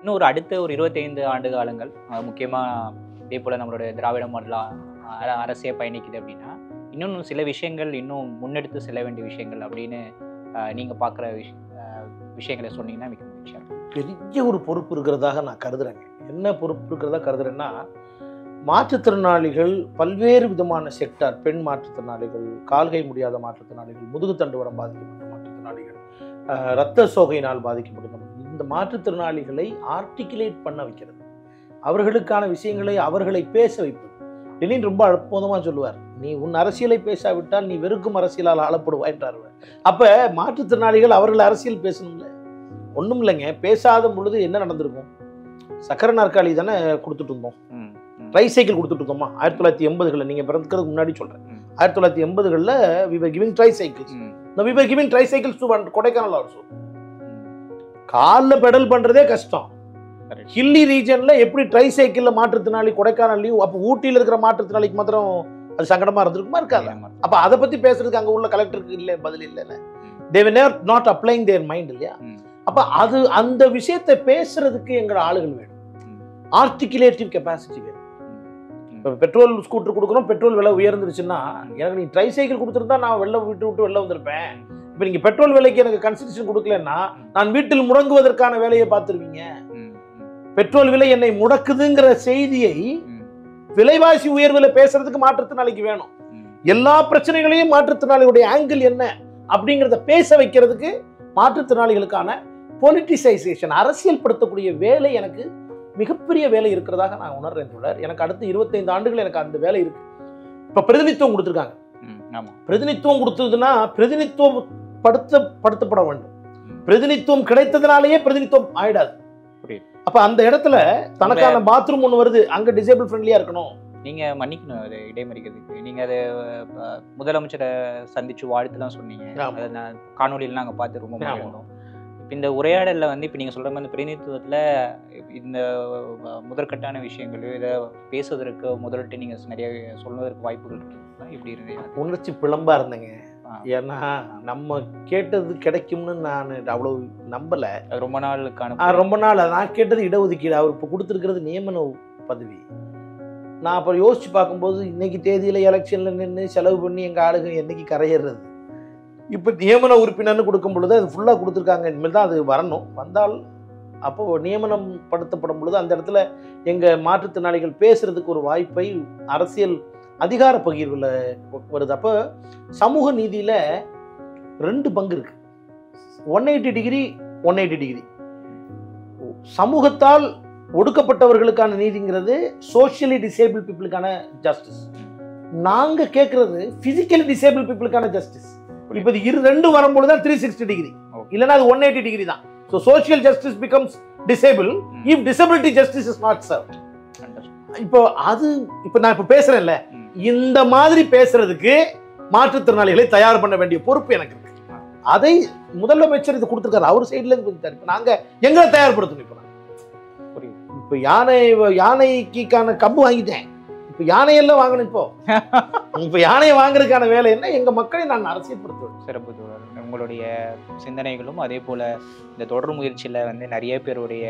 இன்னும் அடுத்த ஒரு 25 ஆண்டு காலங்கள் முக்கியமாக இதே போல் நம்மளோட திராவிட மாடலாக அரசியல் பயணிக்குது அப்படின்னா, இன்னும் சில விஷயங்கள் இன்னும் முன்னெடுத்து செல்ல வேண்டிய விஷயங்கள் அப்படின்னு நீங்கள் பார்க்குற விஷயங்களை சொன்னீங்கன்னா மிக மகிழ்ச்சியாக இருக்கும். பெரிய ஒரு பொறுப்பு இருக்கிறதாக நான் கருதுறேங்க. என்ன பொறுப்பு இருக்கிறதா கருதுறேன்னா, மாற்றுத்திறனாளிகள் பல்வேறு விதமான செக்டார், பெண் மாற்றுத்திறனாளிகள், கால்கை முடியாத மாற்றுத்திறனாளிகள், முதுகுத்தண்டுவடம் பாதிக்கப்பட்ட மாற்றுத்திறனாளிகள், இரத்த சோகையினால் பாதிக்கப்பட்ட இந்த மாற்றுத்திறனாளிகளை ஆர்டிகுலேட் பண்ண வைக்கிறது, அவர்களுக்கான விஷயங்களை அவர்களை பேச வைப்பது. லெனின் ரொம்ப அற்புதமாக சொல்லுவார், நீ உன் அரசியலை பேசாவிட்டால் நீ வெறுக்கும் அரசியலால் ஆளப்படுவாய் என்றார். அப்போ மாற்றுத்திறனாளிகள் அவர்கள் அரசியல் பேசணும்ல. ஒன்றும் இல்லைங்க, பேசாத பொழுது என்ன நடந்திருக்கும்? சக்கர நாற்காலி தானே கொடுத்துட்டு இருந்தோம், ட்ரை சைக்கிள் கொடுத்துட்டு இருந்தோமா? 1980களில், நீங்கள் பிறக்கிறதுக்கு முன்னாடி சொல்கிறேன், 1980களில் we were giving tricycles. Now we were giving tricycles to Kodaikanal also. காலில் பெடல் பண்ணுறதே கஷ்டம். ஹில்லி ரீஜனில் எப்படி ட்ரை சைக்கிளில் மாற்றுத்திறனாளி கொடைக்கானல்லையும், அப்போ ஊட்டியில் இருக்கிற மாற்றுத்திறனாளிக்கு மாத்திரம் அது சங்கடமாக இருந்திருக்குமா? இருக்காது. அப்போ அதை பற்றி பேசுறதுக்கு அங்கே உள்ள கலெக்டருக்கு இல்லை, பதில் இல்லைல்ல. they were not applying their mind இல்லையா? அப்போ அது அந்த விஷயத்தை பேசுறதுக்கு எங்களோட ஆளுகள் வேணும், ஆர்டிகுலேட்டிவ் கெப்பாசிட்டி வேணும். இப்போ பெட்ரோல் ஸ்கூட்டர் கொடுக்குறோம், பெட்ரோல் விலை உயர்ந்துருச்சுன்னா எனக்கு நீ ட்ரை சைக்கிள் கொடுத்துருந்தா நான் விட்டு வெளில வந்திருப்பேன். இப்போ நீங்கள் பெட்ரோல் விலைக்கு எனக்கு கன்சிடரேஷன் கொடுக்கலன்னா நான் வீட்டில் முடங்குவதற்கான வேலையை பார்த்துருவீங்க. பெட்ரோல் விலை என்னை முடக்குதுங்கிற செய்தியை விலைவாசி உயர்வில் பேசுறதுக்கு மாற்றுத்திறனாளிக்கு வேணும். எல்லா பிரச்சனைகளையும் மாற்றுத்திறனாளிகளுடைய ஆங்கிள் என்ன அப்படிங்கிறத பேச வைக்கிறதுக்கு மாற்றுத்திறனாளிகளுக்கான பொலிட்டிசைசேஷன், அரசியல் படுத்தக்கூடிய வேலை எனக்கு மிகப்பெரிய வேலை இருக்கிறதாக நான் உணர்றேன் தோழர். எனக்கு அடுத்த 25 ஆண்டுகள் எனக்கு அந்த வேலை இருக்கு. இப்ப பிரதிநிதித்துவம் கொடுத்துருக்காங்க. பிரதிநிதித்துவம் கொடுத்ததுன்னா பிரதிநிதித்துவம் படுத்தப்பட வேண்டும். பிரதிநிதித்துவம் கிடைத்ததுனாலேயே பிரதிநிதித்துவம் ஆயிடாது. அப்ப அந்த இடத்துல தனக்கான பாத்ரூம் ஒன்று வருது, அங்க டிசேபிள் ஃப்ரெண்ட்லியா இருக்கணும். நீங்க மன்னிக்கணும் அதை இடைமறிக்கிறதுக்கு. நீங்க அதை முதலமைச்சரை சந்திச்சு வாழ்த்துலாம் சொன்னீங்க, அதை நான் காணொலியில் நாங்கள் பார்த்து ரொம்ப மகிழ்ந்தோம். இப்போ இந்த உரையாடலில் வந்து இப்போ நீங்கள் சொல்கிற மாதிரி பிரதிநிதித்துவத்தில் இந்த முதற்கட்டான விஷயங்கள் இதை பேசுவதற்கு முதலிட்டு நீங்கள் நிறைய சொல்வதற்கு வாய்ப்புகள் இருக்குங்களா? இப்படி இருந்தேன், உணர்ச்சி பிளம்பா இருந்தேங்க. ஏன்னா நம்ம கேட்டது கிடைக்கும்னு நான் அவ்வளவு நம்பல. ரொம்ப நாளுக்கான ரொம்ப நாள் நான் கேட்டது இடஒதுக்கீடு, அவர் இப்போ கொடுத்துருக்கிறது நியமன பதவி. நான் அப்புறம் யோசிச்சு பார்க்கும்போது இன்னைக்கு தேதியில் எலெக்ஷனில் நின்று செலவு பண்ணி எங்கள் ஆளுங்க என்னைக்கு கரையிறது. இப்போ நியமன உறுப்பினர்னு கொடுக்கும் பொழுது அது ஃபுல்லாக கொடுத்துருக்காங்க, இனிமேல் தான் அது வரணும். வந்தால் அப்போது நியமனம் படுத்தப்படும் பொழுது அந்த இடத்துல எங்கள் மாற்றுத்திறனாளிகள் பேசுகிறதுக்கு ஒரு வாய்ப்பை அரசியல் அதிகார பகிர்வில் வருது. அப்போ சமூக நீதியில் 2 பங்கு இருக்கு, 180 டிகிரி 180 டிகிரி. சமூகத்தால் ஒடுக்கப்பட்டவர்களுக்கான நீதிங்கிறது சோஷியலி டிசேபிள் பீப்புளுக்கான ஜஸ்டிஸ். நாங்க கேட்கறது பிசிக்கலி டிசேபிள் பீப்புளுக்கான ஜஸ்டிஸ். இப்போ இது 2 வரும்போது தான் 360 டிகிரி, இல்லைன்னா அது 180 டிகிரி தான். So social justice becomes disable if disability justice is not served. இப்போ அது இப்போ நான் இப்போ பேசுறேன்ல, இந்த மாதிரி பேசுறதுக்கு மாற்றுத்திறனாளிகளை தயார் பண்ண வேண்டிய பொறுப்பு எனக்கு இருக்கு. அதை முதலமைச்சர் இது கொடுத்துருக்காரு, அவர் சைட்ல இருந்து கொடுத்தாரு. இப்போ நாங்க எங்களை தயார்படுத்தணும். இப்போ யானைக்கான கம்பு வாங்கிட்டேன், இப்போ யானையெல்லாம் வாங்கணும். இப்போ யானையை வாங்குறதுக்கான வேலை என்ன? எங்க மக்களை நான் அரசியல்படுத்துவேன். சிறப்பு தோழர், உங்களுடைய சிந்தனைகளும் அதே போல இந்த தொடர் முயற்சியில் வந்து நிறைய பேருடைய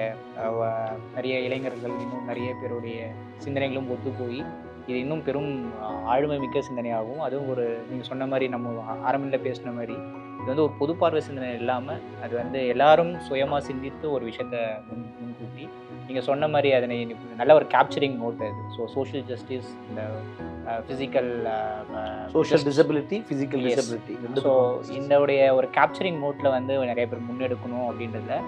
நிறைய இளைஞர்கள் இன்னும் நிறைய பேருடைய சிந்தனைகளும் ஒத்து போய் இது இன்னும் பெரும் ஆளுமை மிக்க சிந்தனையாகவும், அதுவும் ஒரு நீங்கள் சொன்ன மாதிரி நம்ம ஆரம்பில் பேசின மாதிரி இது வந்து ஒரு பொது பார்வை சிந்தனை இல்லாமல் அது வந்து எல்லாரும் சுயமாக சிந்தித்து ஒரு விஷயத்தை முன்கூட்டி நீங்கள் சொன்ன மாதிரி அதனை நல்ல ஒரு கேப்சரிங் நோட் அது. ஸோ சோஷியல் ஜஸ்டிஸ், இந்த physical social disability, physical disability, so இந்த ஒரு கேப்சரிங் நோட்டில் வந்து நிறைய பேர் முன்னெடுக்கணும் அப்படின்றத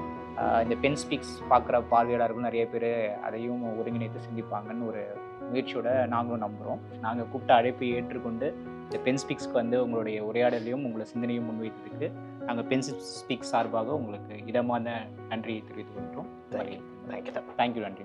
இந்த பென் ஸ்பீக்ஸ் பார்க்குற பார்வையாளர்களும் நிறைய பேர் அதையும் ஒருங்கிணைத்து சிந்திப்பாங்கன்னு ஒரு முயற்சியோட நாங்களும் நம்புகிறோம். நாங்கள் கூப்பிட்ட அழைப்பை ஏற்றுக்கொண்டு இந்த பென் ஸ்பீக்ஸ்க்கு வந்து உங்களுடைய உரையாடலையும் உங்களை சிந்தனையும் முன்வைத்ததுக்கு நாங்கள் பென் ஸ்பீக்ஸ் சார்பாக உங்களுக்கு இதமான நன்றியை தெரிவித்துக் கொள்கிறோம். தேங்க்யூ. நன்றி.